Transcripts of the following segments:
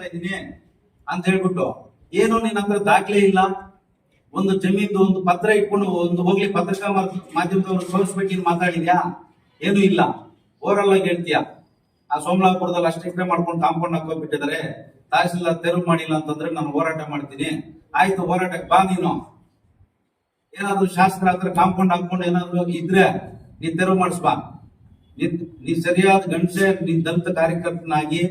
ಇದೀನಿ ಅಂತ ಹೇಳ್ಬಿಟ್ಟು ಏನು ನಿನ್ನ ಹತ್ರ ದಾಖಲೆ ಇಲ್ಲ, ಒಂದು ಜಮೀನ್ದು ಒಂದು ಪತ್ರ ಇಟ್ಕೊಂಡು ಒಂದು ಹೋಗ್ಲಿ ಪತ್ರಿಕಾ ಮಾಧ್ಯಮದವ್ರು ತೋರಿಸ್ಬೇಕು ಮಾತಾಡಿದ್ಯಾ? ಏನು ಇಲ್ಲ, ಓವರಲ್ ಆಗಿ ಹೇಳ್ತೀಯ. ಆ ಸೋಮಲಾಪುರದಲ್ಲಿ ಅಷ್ಟೇ ಮಾಡ್ಕೊಂಡು ಕಾಂಪೌಂಡ್ ಹಾಕೋಬಿಟ್ಟಿದ್ದಾರೆ, ತಹಸೀಲ್ದಾರ್ ತೆರವು ಮಾಡಿಲ್ಲ ಅಂತಂದ್ರೆ ನಾನು ಹೋರಾಟ ಮಾಡ್ತೀನಿ. ಆಯ್ತು, ಹೋರಾಟಕ್ಕೆ ಬಾ. ನೀನು ಏನಾದ್ರು ಶಾಸಕರ ಹತ್ರ ಕಾಂಪೌಂಡ್ ಹಾಕೊಂಡು ಏನಾದ್ರು ಇದ್ರೆ ನೀನ್ ತೆರವು ಮಾಡಿಸ್ಬಾ. ನೀನ್ ಸರಿಯಾದ ಗಂಟೆ ನೀನ್ ದಲಿತ ಕಾರ್ಯಕರ್ತನಾಗಿ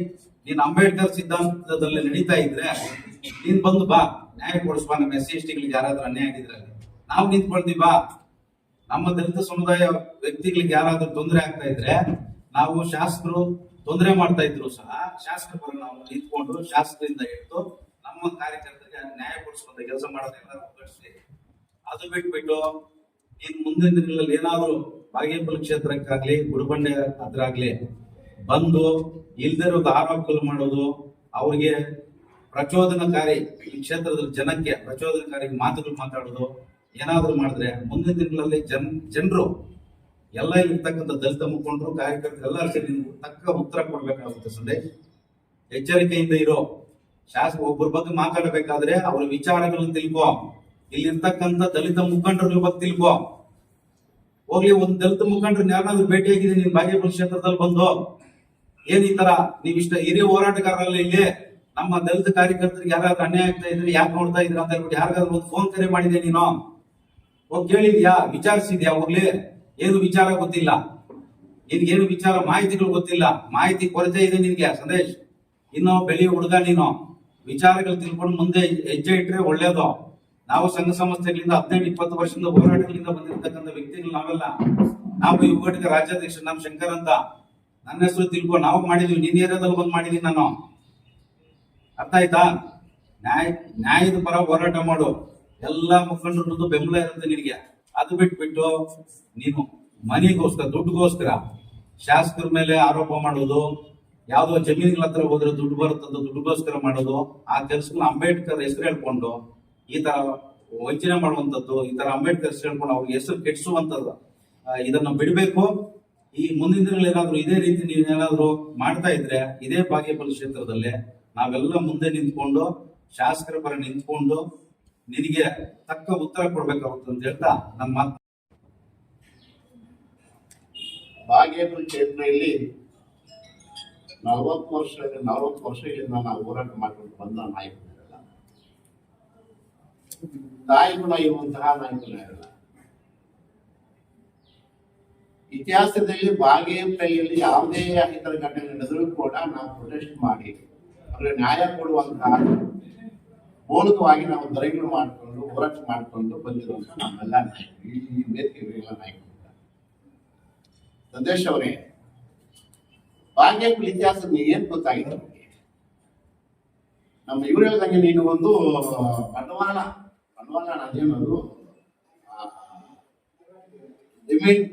ನೀನ್ ಅಂಬೇಡ್ಕರ್ ಸಿದ್ಧಾಂತದಲ್ಲಿ ನಡೀತಾ ಇದ್ರೆ ನೀನ್ ಬಂದು ಬಾ, ನ್ಯಾಯ ಕೊಡಿಸ್ಬಾ. ನಮ್ಮ SC/ST ಗಳಿಗೆ ಯಾರಾದ್ರೂ ಅನ್ಯಾಯ ಆಗಿದ್ರೆ ನಾವು ನಿಂತ್ಕೊಳ್ತೀವಿ ಬಾ. ನಮ್ಮ ದಲಿತ ಸಮುದಾಯ ವ್ಯಕ್ತಿಗಳಿಗೆ ಯಾರಾದ್ರೂ ತೊಂದರೆ ಆಗ್ತಾ ಇದ್ರೆ, ನಾವು ಶಾಸಕರು ತೊಂದರೆ ಮಾಡ್ತಾ ಇದ್ರು ಸಹ ಶಾಸಕರ ಪರ ನಾವು ನಿಂತ್ಕೊಂಡು ಶಾಸಕರಿಂದ ಹಿಡಿದು ನಮ್ಮ ಕಾರ್ಯಕರ್ತರಿಗೆ ನ್ಯಾಯ ಕೊಡಿಸುವಂತ ಕೆಲಸ ಮಾಡೋದೆಲ್ಲ ಒಗ್ಗಟ್ಟಿಸಿ. ಅದು ಬಿಟ್ಬಿಟ್ಟು ನೀನ್ ಮುಂದಿನ ದಿನಗಳಲ್ಲಿ ಏನಾದ್ರು ಬಾಗೇಪಲ್ಲಿ ಕ್ಷೇತ್ರಕ್ಕಾಗ್ಲಿ ಗುಡಿಬಂಡೆ ಹತ್ರಾಗ್ಲಿ ಬಂದು ಇಲ್ದಿರೋದು ಆರೋಪಗಳು ಮಾಡೋದು, ಅವ್ರಿಗೆ ಪ್ರಚೋದನಕಾರಿ, ಈ ಕ್ಷೇತ್ರದಲ್ಲಿ ಜನಕ್ಕೆ ಪ್ರಚೋದನಕಾರಿ ಮಾತುಗಳು ಮಾತಾಡೋದು ಏನಾದ್ರು ಮಾಡಿದ್ರೆ ಮುಂದಿನ ದಿನಗಳಲ್ಲಿ ಜನರು ಎಲ್ಲ ಇರ್ತಕ್ಕಂಥ ದಲಿತ ಮುಖಂಡರು ಕಾರ್ಯಕರ್ತರು ಎಲ್ಲ ಸೇರಿ ತಕ್ಕ ಉತ್ತರ ಕೊಡ್ಬೇಕಾಗುತ್ತೆ. ಸಂದೇಶ್, ಎಚ್ಚರಿಕೆಯಿಂದ ಇರೋ. ಶಾಸಕ ಒಬ್ಬರ ಬಗ್ಗೆ ಮಾತಾಡಬೇಕಾದ್ರೆ ಅವ್ರ ವಿಚಾರಗಳನ್ನ ತಿಳ್ಕೊ. ಇಲ್ಲಿರ್ತಕ್ಕಂಥ ದಲಿತ ಮುಖಂಡರ ಬಗ್ಗೆ ತಿಳ್ಕೊ. ಹೋಗ್ಲಿ, ಒಂದು ದಲಿತ ಮುಖಂಡರನ್ನ ಯಾರಾದ್ರೂ ಭೇಟಿಯಾಗಿದೆ ನೀನ್ ಬಾಗೇಪಲ್ಲಿ ಕ್ಷೇತ್ರದಲ್ಲಿ ಬಂದು, ಏನ್ ಈ ತರ ನೀವಿಷ್ಟ ಹಿರಿಯ ಹೋರಾಟಗಾರರಲ್ಲ, ಇಲ್ಲಿ ನಮ್ಮ ದಲಿತ ಕಾರ್ಯಕರ್ತರಿಗೆ ಯಾರಾದ್ರೂ ಅನ್ಯಾಯ ಆಗ್ತಾ ಇದ್ರೆ ಯಾಕೆ ನೋಡ್ತಾ ಇದ್ರ ಅಂತ ಹೇಳ್ಬಿಟ್ಟು ಯಾರಿಗಾದ್ರೂ ಒಂದು ಫೋನ್ ಕರೆ ಮಾಡಿದೆ ನೀನು? ಹೋಗಿ ಕೇಳಿದ್ಯಾ? ವಿಚಾರಿಸಿದ್ಯಾ? ಹೋಗ್ಲಿ, ಏನು ವಿಚಾರ ಗೊತ್ತಿಲ್ಲ ನಿನ್ಗೇನು ವಿಚಾರ ಮಾಹಿತಿಗಳು ಗೊತ್ತಿಲ್ಲ, ಮಾಹಿತಿ ಕೊರತೆ ಇದೆ ನಿನ್ಗೆ. ಸಂದೇಶ್, ಇನ್ನು ಬೆಳೆಯ ಹುಡುಗ ನೀನು, ವಿಚಾರಗಳು ತಿಳ್ಕೊಂಡು ಮುಂದೆ ಹೆಜ್ಜೆ ಇಟ್ರೆ ಒಳ್ಳೇದು. ನಾವು ಸಂಘ ಸಂಸ್ಥೆಗಳಿಂದ 15-20 ವರ್ಷದಿಂದ ಹೋರಾಟಗಳಿಂದ ಬಂದಿರತಕ್ಕಂಥ ವ್ಯಕ್ತಿಗಳು ನಾವೆಲ್ಲ. ನಾವು ಯುವಘಟಕ ರಾಜ್ಯಾಧ್ಯಕ್ಷ ನಮ್ಮ ಶಂಕರ್ ಅಂತ, ನನ್ನ ಹೆಸರು ತಿಳ್ಕೊ. ನಾವು ಮಾಡಿದ್ವಿ, ನಿನ್ನ ಏರಿಯಾದಲ್ಲಿ ಬಂದು ಮಾಡಿದೀನಿ ನಾನು. ಅರ್ಥ ಆಯ್ತಾ? ನ್ಯಾಯದ ಪರ ಹೋರಾಟ ಮಾಡು. ಎಲ್ಲಾ ಮುಖಂಡರದ್ದು ಬೆಂಬಲ ಇರುತ್ತೆ ನಿನಗೆ. ಅದು ಬಿಟ್ಬಿಟ್ಟು ನೀನು ಮನೆಗೋಸ್ಕರ, ದುಡ್ಡುಗೋಸ್ಕರ ಶಾಸಕರ ಮೇಲೆ ಆರೋಪ ಮಾಡೋದು, ಯಾವ್ದೋ ಜಮೀನುಗಳ ಹತ್ರ ಹೋದ್ರೆ ದುಡ್ಡು ಬರುತ್ತಂತ ದುಡ್ಡುಗೋಸ್ಕರ ಮಾಡೋದು, ಆ ಕೆಲಸಗಳನ್ನ ಅಂಬೇಡ್ಕರ್ ಹೆಸರು ಹೇಳ್ಕೊಂಡು ಈ ತರ ವಂಚನೆ ಮಾಡುವಂತದ್ದು, ಈ ತರ ಅಂಬೇಡ್ಕರ್ ಹೆಸರು ಹೇಳ್ಕೊಂಡು ಅವ್ರಿಗೆ ಹೆಸರು ಕೆಡಿಸುವಂತದ್ದು, ಇದನ್ನ ಬಿಡಬೇಕು. ಈ ಮುಂದಿನ ದಿನಗಳು ಏನಾದ್ರು ಇದೇ ರೀತಿ ನೀವೇನಾದ್ರು ಮಾಡ್ತಾ ಇದ್ರೆ ಇದೇ ಬಾಗೇಪಲ್ಲಿ ಕ್ಷೇತ್ರದಲ್ಲಿ ನಾವೆಲ್ಲ ಮುಂದೆ ನಿಂತ್ಕೊಂಡು ಶಾಸಕರ ಪರ ನಿಂತ್ಕೊಂಡು ನಿನಗೆ ತಕ್ಕ ಉತ್ತರ ಕೊಡ್ಬೇಕಾಗುತ್ತೆ ಅಂತ ಹೇಳ್ತಾ ನಮ್ಮ ಮಾತು. ಬಾಗೇಪಲ್ಲಿ ಕ್ಷೇತ್ರದಲ್ಲಿ 40 ವರ್ಷಗಳಿಂದ ನಾವು ಹೋರಾಟ ಮಾಡ್ಕೊಂಡು ಬಂದ ನಾಯಕರಿರಲ್ಲ, ತಾಯಿ ಗುಣ ಇರುವಂತಹ ನಾಯಕರಿರಲ್ಲ. ಇತಿಹಾಸದಲ್ಲಿ ಬಾಗೇಪಲ್ಲಿಯಲ್ಲಿ ಯಾವುದೇ ಅಹಿತರ ಘಟನೆ ನಡೆದರೂ ಕೂಡ ನಾವು ಪ್ರೊಟೆಸ್ಟ್ ಮಾಡಿ ಅವ್ರಿಗೆ ನ್ಯಾಯ ಕೊಡುವಂತಹ ಮೂಲಕವಾಗಿ ನಾವು ದರೆಗಳು ಮಾಡಿಕೊಂಡು ಹೋರಾಟ ಮಾಡಿಕೊಂಡು ಬಂದಿರುವಂತ ನಮ್ಮೆಲ್ಲ ನಾಯಕರು, ಈ ವೇದಿಕೆಗಳ ನಾಯಕರು. ಸಂದೇಶ್ ಅವರೇ, ಬಾಗೇಪಲ್ಲಿ ಇತಿಹಾಸ ಏನ್ ಗೊತ್ತಾಗಿದೆ ನಮ್ಮ ಇವ್ರು ಹೇಳ್ದಂಗೆ, ನೀನು ಒಂದು ಬಂಡವಾಳ ಅದೇನದು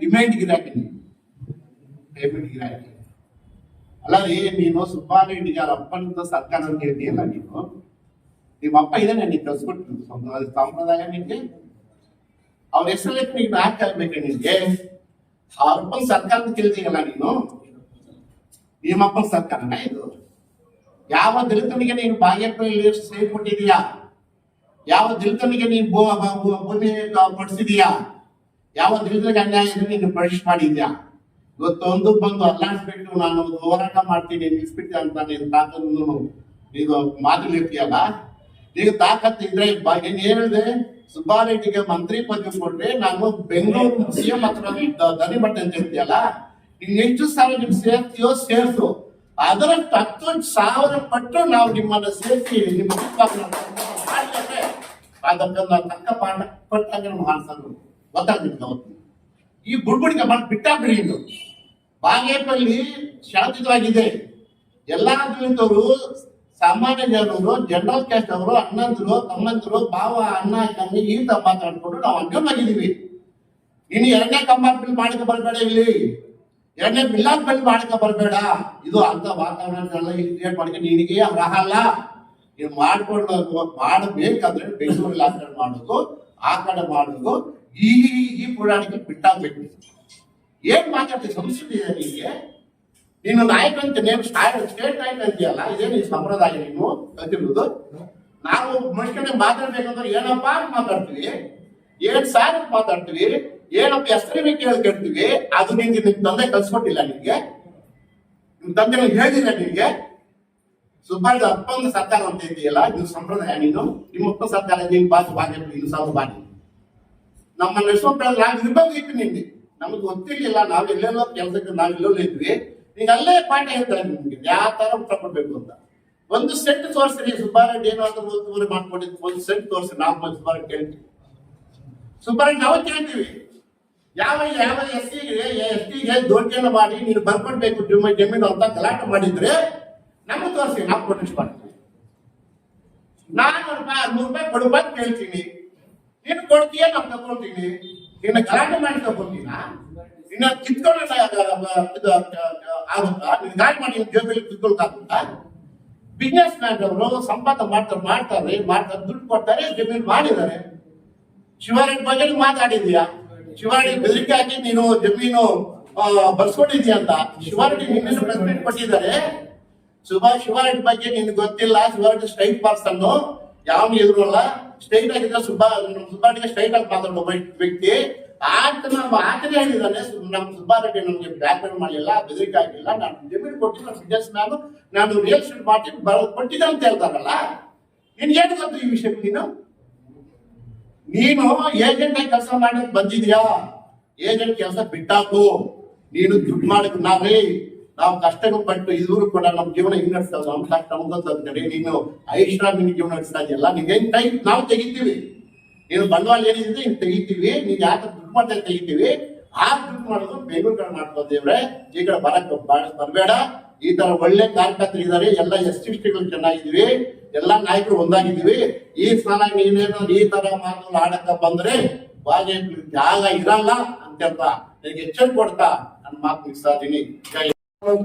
ಡಿಮ್ಯಾಂಡ್ ಗಿರಾಕಿ, ನೀನು ಪೇಮೆಂಟ್ ಗಿರಾಕಿ ಅಲ್ಲ ರೀ. ನೀನು ಸುಬ್ಬಾರೆಡ್ಡಿ ಅವರ ಅಪ್ಪನ ಸರ್ಕಾರ ಅಂತ ಹೇಳ್ತೀಯಲ್ಲ, ನೀನು ನಿಮ್ಮ ಅಪ್ಪ ಇದಾನೆ, ನೀನು ಕಲ್ಸ್ಬಿಟ್ಟು ಸಂಪ್ರದಾಯ ನಿನ್ಗೆ ಅವ್ರ ಹೆಸರಲ್ಲಿ ನೀನು ಯಾಕೆ ಆಗ್ಬೇಕು? ನಿನ್ಗೆ ಅವ್ರ ಅಪ್ಪನ ಸರ್ಕಾರ ಅಂತ ಕೇಳ್ತೀಯಲ್ಲ ನೀನು, ನಿಮ್ಮ ಅಪ್ಪನ ಸರ್ಕಾರನ ಇದು? ಯಾವ ದಲಿತನಿಗೆ ನೀನು ಬಾಗೇಪಲ್ಲಿ ಸೇರಿ ಕೊಟ್ಟಿದೀಯಾ? ಯಾವ ದಲಿತನಿಗೆ ನೀನು ಭೂಮಿ ಪಡಿಸಿದೀಯಾ? ಯಾವ ದಲಿತನಿಗೆ ಅನ್ಯಾಯ ನೀನು ಪ್ರವೇಶ ಮಾಡಿದ್ಯಾ? ಇವತ್ತೊಂದು ಬಂದು ಅಲ್ಲಾಡ್ಸ್ಬಿಟ್ಟು ನಾನು ಹೋರಾಟ ಮಾಡ್ತೀನಿ ನಿಲ್ಸ್ಬಿಟ್ಟೆ ಅಂತ ನೀನು ತಾಕತ್ತು ಇದು ಮಾತು ಹೇಳ್ತೀಯಲ್ಲ, ಈಗ ತಾಕತ್ತು ಇದ್ರೆ ಏನ್ ಹೇಳಿದೆ? ಸುಬ್ಬಾರೆಡ್ಡಿಗೆ ಮಂತ್ರಿ ಪದವಿ ಕೊಟ್ರೆ ನಾನು ಬೆಂಗಳೂರು CM ಹತ್ರ ದನಿ ಬಟ್ಟೆ ಅಂತ ಹೇಳ್ತೀಯಲ್ಲ, ನೀನ್ ಎಷ್ಟು ಸಾವಿರ ನಿಮ್ ಸೇರ್ತೀಯೋ ಸೇರ್ಸು, ಅದರ 10,000 ಪಟ್ಟು ನಾವು ನಿಮ್ಮನ್ನ ಸೇರಿಸಿ ನಿಮ್ಮ ಅದಕ್ಕನ್ನ ತಕ್ಕ ಪಾಠ ಪಟ್ಟಂಗೆ ಮಾಡ್ಸೋದು ಗೊತ್ತಾಗ್ತಿತ್ತು ಅವತ್ತು. ಈ ಬುಡ್ಬುಡಿಕೆ ಮಾಡಿ ಬಿಟ್ಟಾಗ್ರಿ. ಇದು ಬಾಗೇಪಲ್ಲಿ ಶಾಂತಿಯುತವಾಗಿದೆ. ಎಲ್ಲಾ ದಲಿತರು, ಸಾಮಾನ್ಯ ಜನರು, ಜನರಲ್ ಕ್ಯಾಸ್ಟ್ ಅವರು, ಅಣ್ಣಂದ್ರು ತಮ್ಮಂದ್ರು, ಭಾವ, ಅಣ್ಣ ತಂಗಿ ಈ ತರ ಮಾತಾಡ್ಕೊಂಡು ನಾವು ಅನ್ಯವಾಗಿದ್ದೀವಿ. ಇನ್ನು 2ನೇ ಕಂಪಾರ್ಟ್ಮೆಂಟ್ ಮಾಡಕ್ಕೆ ಬರಬೇಡ, ಇಲ್ಲಿ 2ನೇ ಮಿಲಾದ್ ಬಳಿ ಮಾಡಕ್ಕೆ ಬರಬೇಡ. ಇದು ಅಂತ ವಾತಾವರಣ ಕ್ರಿಯೇಟ್ ಮಾಡಕ್ಕೆ ನಿನಗೆ ಅರ್ಹ ಅಲ್ಲ. ನೀವು ಮಾಡ್ಕೊಂಡು ಮಾಡಬೇಕಾದ್ರೆ ಬೆಂಗಳೂರಲ್ಲಿ ಆ ಕಡೆ ಮಾಡೋದು, ಆ ಕಡೆ ಮಾಡೋದು, ಈ ಪುರಾಣಿಗೆ ಬಿಟ್ಟಾಗ್ಬೇಕು. ಏನ್ ಮಾತಾಡ್ತೀವಿ? ಸಂಸ್ಕೃತಿ ಇದೆ ನಿಮಗೆ? ನೀನು ನಾಯಕ ಅಂತ ನೇಮ್ ಸ್ಟೇಟ್ ನಾಯಕ ಅಂತೀಯಲ್ಲ, ಇದೇನು ಈ ಸಂಪ್ರದಾಯ ನೀನು ಕಲ್ತಿರುವುದು? ನಾವು ಮನುಷ್ಯನಿಗೆ ಮಾತಾಡ್ಬೇಕಂದ್ರೆ ಏನಪ್ಪ ಅಂತ ಮಾತಾಡ್ತೀವಿ, ಏನ್ ಸಾರ್ ಅಂತ ಮಾತಾಡ್ತೀವಿ, ಏನಪ್ಪ ಹೆಸರಿನ ಕೇಳ್ಕೊಳ್ತೀವಿ. ಅದು ನಿನ್ಗೆ ನಿಮ್ ತಂದೆ ಕಲ್ಸ್ಕೊಟ್ಟಿಲ್ಲ ನಿನ್ಗೆ, ನಿಮ್ ತಂದೆ ಹೇಳಿಲ್ಲ ನಿನ್ಗೆ. ಸುಬ್ಬಾರಿ ಅಪ್ಪನ ಸರ್ಕಾರ ಅಂತ ಇದೆಯಲ್ಲ, ಇದು ಸಂಪ್ರದಾಯ. ನೀನು ನಿಮ್ಮ ಅಪ್ಪ ಸರ್ಕಾರ ನೀನು ಬಾಸು ಬಾಗಿ ಇನ್ನು ಸಾವಿರ ಬಾಗಿ ನಮ್ಮ ನಡೆಸೋದ್ರಲ್ಲಿ ನಾವು ಇರ್ಬೋದಿತ್ತು. ನಿನ್ಗೆ ನಮ್ಗೆ ಗೊತ್ತಿರ್ಲಿಲ್ಲ, ನಾವ್ ಎಲ್ಲೆಲ್ಲೋ ಕೆಲಸಕ್ಕೆ ನಾವೆಲ್ಲೋ ಇದ್ವಿ. ಈಗ ಅಲ್ಲೇ ಪಾಠ ಹೇಳ್ತಾರೆ ನಿಮ್ಗೆ ಯಾವ ತರ ಉತ್ತರ ಕೊಡ್ಬೇಕು ಅಂತ. ಒಂದು ಸೆಟ್ ತೋರಿಸ್ರಿ, ಸುಬ್ಬಾರೆಡ್ಡಿ ಏನಾದ್ರು ಒತ್ತುವರಿ ಮಾಡ್ಕೊಂಡಿದ್ದು ಒಂದು ಸೆಟ್ ತೋರಿಸ್ರಿ. ನಾವು ಸುಬ್ಬಾರೆಡ್ಡಿ ಕೇಳ್ತೀವಿ, ಸುಬ್ಬಾರೆಡ್ಡಿ ನಾವು ಕೇಳ್ತೀವಿ. ಯಾವ ಯಾವ ಎಸ್ ಟಿಗೆ ದೋಟಿಯನ್ನು ಮಾಡಿ ನೀನು ಬರ್ಕೊಡ್ಬೇಕು ಜಮೀನು ಅಂತ ಗಲಾಟೆ ಮಾಡಿದ್ರೆ ನಮ್ಗೆ ತೋರಿಸಿ, ನಾವು ಪ್ರೊಟೆಸ್ಟ್ ಮಾಡ್ತೀವಿ. 400 ರೂಪಾಯಿ 100 ರೂಪಾಯಿ ಕೊಡ್ಬೇಕು ಕೇಳ್ತೀನಿ, ನೀನು ಕೊಡ್ತೀಯ, ನಾವು ತಗೊಳ್ತೀನಿ. ನಿನ್ನ ಗಲಾಟೆ ಮಾಡಿ ತಗೊಳ್ತೀನ, ನಿನ್ನ ಕಿತ್ಕೊಂಡ ಆಗುತ್ತಾ? ನಿನ್ ಗಾಡಿ ಮಾಡಿ ಜೇಬಲ್ಲಿ ಕಿತ್ಕೊಳ್ಕಾಗುತ್ತಾ? ಬಿಸ್ನೆಸ್ ಮ್ಯಾನ್ ಅವರು ಸಂಪಾದನೆ ಮಾಡ್ತಾರೆ ದುಡ್ಡು ಕೊಡ್ತಾರೆ, ಜಮೀನು ಮಾಡಿದ್ದಾರೆ. ಶಿವಾರೆಡ್ಡಿ ಬಗ್ಗೆ ಮಾತಾಡಿದ್ಯಾ? ಶಿವಾರೆಡ್ಡಿ ಬೆದರಿಕೆ ಹಾಕಿ ನೀನು ಜಮೀನು ಬರ್ಸ್ಕೊಂಡಿದ್ಯಾ ಅಂತ ಶಿವಾರೆಡ್ಡಿ ನಿನ್ನೆಲ್ಲ ಪ್ರೆಸ್ ಮೀಟ್ ಕೊಟ್ಟಿದ್ದಾರೆ. ಶಿವಾರೆಡ್ಡಿ ಬಗ್ಗೆ ನಿನ್ಗೆ ಗೊತ್ತಿಲ್ಲ. ಶಿವಾರೆಡ್ಡಿ ಸ್ಟ್ರೈಟ್ ಪರ್ಸನ್, ಯಾವ ಎದುರಲ್ಲ. ಸ್ಟ್ರೈಟ್ ಆಗಿದ್ರೆ ಸುಬ್ಬಾರೆಡ್ಡಿಗೆ ಸ್ಟ್ರೈಟ್ ಆಗಿ ಮಾತಾಡೋ ವ್ಯಕ್ತಿ. ಆತನೇ ಹೇಳಿದ್ದಾನೆ, ನಮ್ಮ ಸುಬ್ಬಾರೆಡ್ಡಿ ನಮ್ಗೆ ಬ್ಲಾಕ್ ಮೇಲ್ ಮಾಡಲಿಲ್ಲ, ಬೆದರಿಕೆ ಆಗಿಲ್ಲ, ನಾನು ಜಮೀನು ಕೊಟ್ಟಿಲ್ಲ, ಬಿಸ್ನೆಸ್ ಮ್ಯಾನು, ನಾನು ರಿಯಲ್ ಎಸ್ಟೇಟ್ ಮಾಡಿ ಕೊಟ್ಟಿದ್ದೆ ಅಂತ ಹೇಳ್ತಾರಲ್ಲ. ನಿನ್ಗೇನು ಗೊತ್ತು ಈ ವಿಷಯ? ನೀನು ಏಜೆಂಟ್ ಆಗಿ ಕೆಲಸ ಮಾಡಕ್ ಬಂದಿದ್ಯಾ? ಏಜೆಂಟ್ ಕೆಲಸ ಬಿಟ್ಟಾಕು. ನೀನು ದುಡ್ಡು ಮಾಡಕ್ ನಾವು ಕಷ್ಟಗಳು ಪಟ್ಟು ಇದ್ರು ಕೂಡ ನಮ್ಮ ಜೀವನ ಹಿಂಗ್ ನಡೆಸ್ತದ, ನಮ್ ಕಷ್ಟ ನಮ್ಗೆ. ನೀನು ಐಶ್ವರ್ಯ ಜೀವನ ನಡೆಸ್ತಾ ಇದೆಯಲ್ಲ, ನೀವೇನ್ ಟೈಪ್ ನಾವು ತೆಗಿತೀವಿ. ನೀನು ಬಂಡವಾಳ ಏನಿದೆ ಹಿಂಗ್ ತೆಗಿತೀವಿ, ನೀನ್ ಯಾಕೆ ದುಡ್ಡು ಮಾಡ್ತಾ ತೆಗಿತೀವಿ. ಆ ದುಡ್ಡು ಮಾಡೋದು ಬೆಂಗಳೂರು ಕಡೆ ಮಾಡ್ಕೋದೇವ್ರೆ. ಈ ಕಡೆ ಬರಬೇಡ. ಈ ತರ ಒಳ್ಳೆ ಕಾರ್ಯಕರ್ತರು ಇದಾರೆ, ಎಲ್ಲ ಗಳು ಚೆನ್ನಾಗಿದ್ವಿ, ಎಲ್ಲಾ ನಾಯಕರು ಒಂದಾಗಿದ್ದೀವಿ. ಈ ಸ್ಥಾನ ನೀನೇನಾದ್ರು ಈ ತರ ಮಾತು ಆಡಕ್ಕ ಬಂದ್ರೆ ಬಾಜೆ ಜಾಗ ಇರಲ್ಲ ಅಂತ ನನಗೆ ಎಚ್ಚರ ಕೊಡ್ತಾ ನನ್ನ ಮಾತು ಮುಗಿಸ್ತಾ ಇದೀನಿ.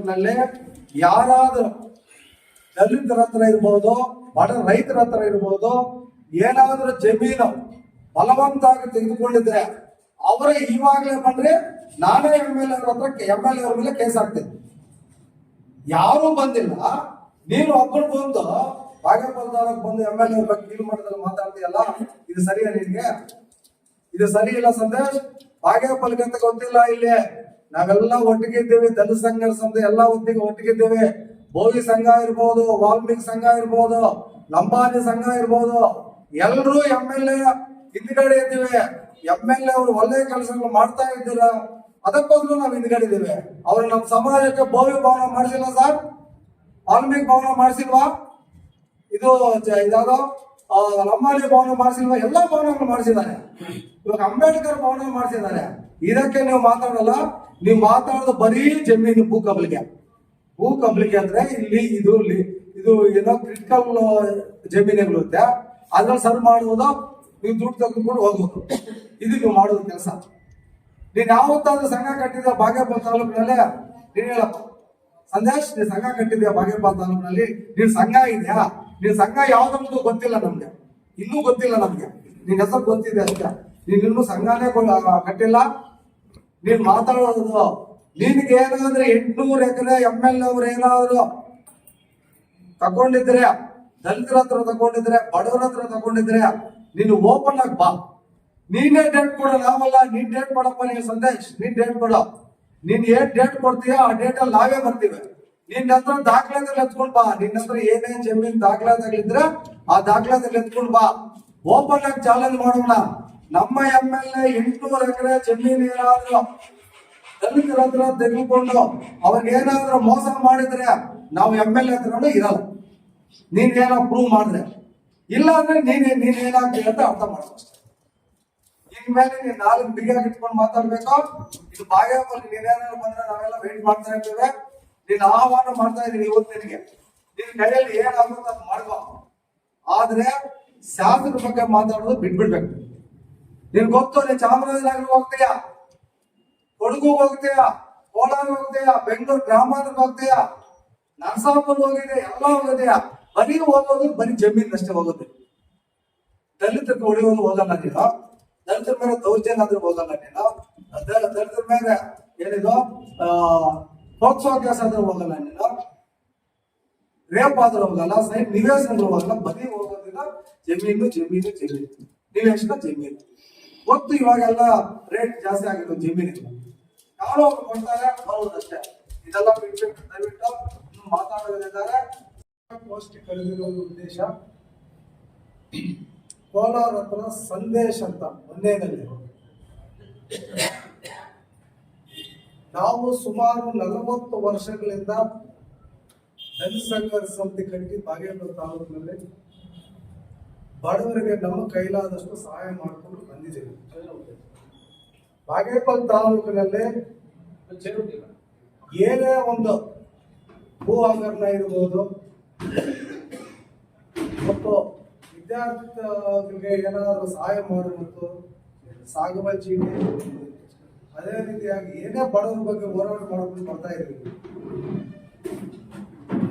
ಯಾರಾದ್ರೂ ದಲಿತರ ಹತ್ರ ಇರ್ಬೋದು, ಬಡ ರೈತರ ಹತ್ರ ಇರ್ಬೋದು, ಏನಾದ್ರೂ ಜಮೀನು ಬಲವಂತಾಗಿ ತೆಗೆದುಕೊಂಡಿದ್ರೆ ಅವರೇ ಇವಾಗಲೇ ಬಂದ್ರೆ ನಾನೇ MLA ಅವ್ರ ಮೇಲೆ ಕೇಸ್ ಹಾಕ್ತೇನೆ. ಯಾರು ಬಂದಿಲ್ಲ, ನೀನು ಒಬ್ಬರು ಬಂದು ಭಾಗ್ಯಪಲ್ದಾರಕ್ಕೆ ಬಂದು MLA ಅವ್ರ ಬಗ್ಗೆ ಡೀಲ್ ಮಾಡೋದ್ರಲ್ಲಿ ಮಾತಾಡ್ತೀಯಲ್ಲ, ಇದು ಸರಿಯಾ ನಿನ್ಗೆ? ಇದು ಸರಿ ಇಲ್ಲ ಸಂದೇಶ್. ಭಾಗ್ಯಪಲ್ಗೆ ಅಂತ ಗೊತ್ತಿಲ್ಲ. ಇಲ್ಲಿ ನಾವೆಲ್ಲ ಒಟ್ಟಿಗಿದ್ದೀವಿ, ದಲಿತ ಸಂಘ ಎಲ್ಲ ಒಟ್ಟಿಗಿದ್ದೀವಿ. ಬೋವಿ ಸಂಘ ಇರ್ಬೋದು, ವಾಲ್ಮೀಕಿ ಸಂಘ ಇರ್ಬೋದು, ಲಂಬಾನಿ ಸಂಘ ಇರ್ಬೋದು, ಎಲ್ರೂ MLA ಹಿಂದ್ಗಡೆ ಇದ್ದೀವಿ. MLA ಅವರು ಒಳ್ಳೆ ಕೆಲಸಗಳು ಮಾಡ್ತಾ ಇದ್ದೀರ, ಅದಕ್ಕೋಸ್ಕರ ನಾವು ಹಿಂದ್ಗಡೆ ಇದ್ದೀವಿ. ಅವ್ರು ನಮ್ಮ ಸಮಾಜಕ್ಕೆ ಬೋವಿ ಭವನ ಮಾಡಿಸಿಲ್ಲ ಸರ್, ವಾಲ್ಮೀಕಿ ಭವನ ಮಾಡಿಸಿಲ್ವಾ, ಇದು ಇದಾದೋ ಲಂಬಾನಿ ಭವನ ಮಾಡಿಸಿಲ್ವಾ? ಎಲ್ಲಾ ಭವನಗಳು ಮಾಡಿಸಿದ್ದಾರೆ. ಇವಾಗ ಅಂಬೇಡ್ಕರ್ ಭವನ ಮಾಡಿಸಿದ್ದಾರೆ. ಇದಕ್ಕೆ ನೀವು ಮಾತಾಡಲ್ಲ. ನೀವು ಮಾತಾಡೋದು ಬರೀ ಜಮೀನು ಭೂ ಕಬಳಿಕೆ ಅಂದ್ರೆ ಇಲ್ಲಿ ಇದು ಏನೋ ಕ್ರಿಟಿಕಲ್ ಜಮೀನುಗಳಿರುತ್ತೆ, ಅದ್ರಲ್ಲಿ ಸರ್ವ್ ಮಾಡುವುದು, ನೀವು ದುಡ್ಡು ತೆಗೆದುಕೊಂಡು ಹೋಗುವುದು, ಇದು ನೀವು ಮಾಡೋದು ಕೆಲಸ. ನೀನ್ ಯಾವತ್ತಾದ್ರೂ ಸಂಘ ಕಟ್ಟಿದ ಬಾಗೇಪಲ್ ತಾಲೂಕಿನಲ್ಲಿ? ನೀನ್ ಹೇಳಪ್ಪ ಸಂದೇಶ್, ನೀನ್ ಸಂಘ ಕಟ್ಟಿದ್ಯಾ ಬಾಗೇಪಲ್ ತಾಲೂಕಿನಲ್ಲಿ? ನೀನ್ ಸಂಘ ಇದೆಯಾ? ನೀನ್ ಸಂಘ ಯಾವ್ದಂತೂ ಗೊತ್ತಿಲ್ಲ ನಮ್ಗೆ, ಇನ್ನೂ ಗೊತ್ತಿಲ್ಲ ನಮ್ಗೆ. ನಿನ್ ಹೆಸರು ಗೊತ್ತಿದೆ ಅಷ್ಟೇ, ನೀನ್ ಇನ್ನೂ ಸಂಘನೇ ಕಟ್ಟಿಲ್ಲ. ನೀನ್ ಮಾತಾಡೋದು ನಿನ್ಗೆ ಏನಾದ್ರೆ 800 ಎಕರೆ MLA ಅವ್ರು ಏನಾದ್ರು ತಗೊಂಡಿದ್ರೆ, ದಲಿತರ ಹತ್ರ ತಗೊಂಡಿದ್ರೆ, ಬಡವರ ಹತ್ರ ತಗೊಂಡಿದ್ರೆ, ನೀನು ಓಪನ್ ಆಗಿ ಬಾ. ನೀನೇ ಡೇಟ್ ಕೊಡ, ನಾವಲ್ಲ. ನೀನ್ ಡೇಟ್ ಕೊಡಪ್ಪ. ನೀವು ಸಂದೇಶ್, ನೀನ್ ಡೇಟ್ ಕೊಡ. ನೀನ್ ಏನ್ ಡೇಟ್ ಕೊಡ್ತೀಯ ಆ ಡೇಟ್ ಅಲ್ಲಿ ನಾವೇ ಬರ್ತೀವಿ. ನಿನ್ನ ಹತ್ರ ದಾಖಲಾತಿಗಳು ಎತ್ಕೊಂಡ್ ಬಾ. ನಿನ್ನ ಹತ್ರ ಏನೇನ್ ಜಮೀನ್ ದಾಖಲಾತಿಗಳಿದ್ರೆ ಆ ದಾಖಲಾತಿಗಳು ಎತ್ಕೊಂಡ್ ಬಾ. ಓಪನ್ ಆಗಿ ಚಾಲೆಂಜ್ ಮಾಡೋಣ. ನಮ್ಮ MLA 800 ಎಕರೆ ಜಮೀನ್ ಏನಾದ್ರು ದಲಿತರ ಹತ್ರ ತೆಗೆದುಕೊಂಡು ಅವ್ರಿಗೇನಾದ್ರೂ ಮೋಸ ಮಾಡಿದ್ರೆ ನಾವು MLA ಹತ್ರನೂ ಇರಲ್ಲ. ನೀನ್ ಏನೋ ಪ್ರೂವ್ ಮಾಡಿದ್ರೆ, ಇಲ್ಲ ಅಂದ್ರೆ ನೀನೇನಾಗ್ತೀಯ ಅಂತ ಅರ್ಥ ಮಾಡ್ಬೇಕು. ಇನ್ಮೇಲೆ ನೀನ್ 4 ಬಿಗಿಯಾಗಿ ಇಟ್ಕೊಂಡು ಮಾತಾಡ್ಬೇಕು. ಇದು ಬಾಗೇಪಲ್ಲಿ ನೀನೇನಾದ್ರು ಬಂದ್ರೆ ನಾವೆಲ್ಲ ವೇಟ್ ಮಾಡ್ತಾ ಇರ್ತೇವೆ. ನೀನ್ ಆಹ್ವಾನ ಮಾಡ್ತಾ ಇದೀನಿ ಇವತ್ತು ನಿನಗೆ. ನಿನ್ ಕೈಯಲ್ಲಿ ಏನಾಗುತ್ತೆ ಅದು ಮಾಡ್ಕೋ. ಆದ್ರೆ ಶಾಸಕರ ಬಗ್ಗೆ ಮಾತಾಡೋದು ಬಿಟ್ಬಿಡ್ಬೇಕು. ನಿನ್ ಗೊತ್ತು, ನೀನ್ ಚಾಮರಾಜನಗರ ಹೋಗ್ತೀಯಾ, ಕೊಡಗು ಹೋಗ್ತೀಯಾ, ಕೋಲಾರ ಹೋಗ್ತೀಯಾ, ಬೆಂಗಳೂರು ಗ್ರಾಮಾಂತರಕ್ಕೆ ಹೋಗ್ತೀಯಾ, ನರಸಾಪುರ ಹೋಗಿದೆ, ಎಲ್ಲ ಹೋಗಿದೆಯಾ. ಬರೀ ಹೋಗೋದು ಬರೀ ಜಮೀನ್ ಅಷ್ಟೇ ಹೋಗೋದು. ದಲಿತರಿಗೆ ಹೊಡೆಯೋದು ಹೋಗಲ್ಲ ನೀನು. ದಲಿತರ ಮೇಲೆ ದೌರ್ಜನ್ಯ ಆದ್ರೂ ಹೋಗಲ್ಲ ನೀನು. ದಲಿತರ ಮೇಲೆ ಏನಿದು ಪೋಕ್ಸೋ ಕೇಸ್ ಆದ್ರೆ ಹೋಗಲ್ಲ ನೀನು, ರೇಪ್ ಆದ್ರೆ ಹೋಗಲ್ಲ, ಸೈಡ್ ನಿವೇಶನ ಹೋಗಲ್ಲ, ಬದಿ ಹೋಗೋದಿಲ್ಲ, ಜಮೀನು ಜಮೀನು ಜಮೀನು, ನಿವೇಶನ ಜಮೀನು. ಗೊತ್ತು ಇವಾಗೆಲ್ಲ ರೇಟ್ ಜಾಸ್ತಿ ಆಗಿದ್ದು ಜಮೀನಿಗೆ, ಯಾರೋ ಅವ್ರು ಕೊಡ್ತಾರೆ ಬರುವುದಷ್ಟೇ. ಇದೆಲ್ಲ ಬಿಟ್ಬಿಟ್ಟು ದಯವಿಟ್ಟು ಮಾತಾಡೋದಿದ್ದಾರೆ. ಪೋಸ್ಟ್ ಕರೆದಿರೋ ಉದ್ದೇಶ ಕೋಲಾರ ಹತ್ರ ಸಂದೇಶ್ ಅಂತ ಒಂದೇನಲ್ಲಿ ನಾವು ಸುಮಾರು 40 ವರ್ಷಗಳಿಂದ ಜನಸಂಘ ಸಮಿತಿ ಕಟ್ಟಿ ಬಾಗೇಪಲ್ಲಿ ತಾಲೂಕಿನಲ್ಲಿ ಬಡವರಿಗೆ ನಮ್ಮ ಕೈಲಾದಷ್ಟು ಸಹಾಯ ಮಾಡಿಕೊಂಡು ಬಂದಿದ್ದೇವೆ. ಬಾಗೇಪಲ್ಲಿ ತಾಲೂಕಿನಲ್ಲಿ ಏನೇ ಒಂದು ಭೂ ಹಗರಣ ಇರ್ಬೋದು ಮತ್ತು ವಿದ್ಯಾರ್ಥಿಗಳಿಗೆ ಏನಾದರೂ ಸಹಾಯ ಮಾಡುವುದು, ಸಾಗುವಳಿ ಚೀಟಿ, ಅದೇ ರೀತಿಯಾಗಿ ಏನೇ ಬಡವರ ಬಗ್ಗೆ ಹೋರಾಟ ಮಾಡ್ಕೊಂಡು ಬರ್ತಾ ಇದ್ದೀವಿ.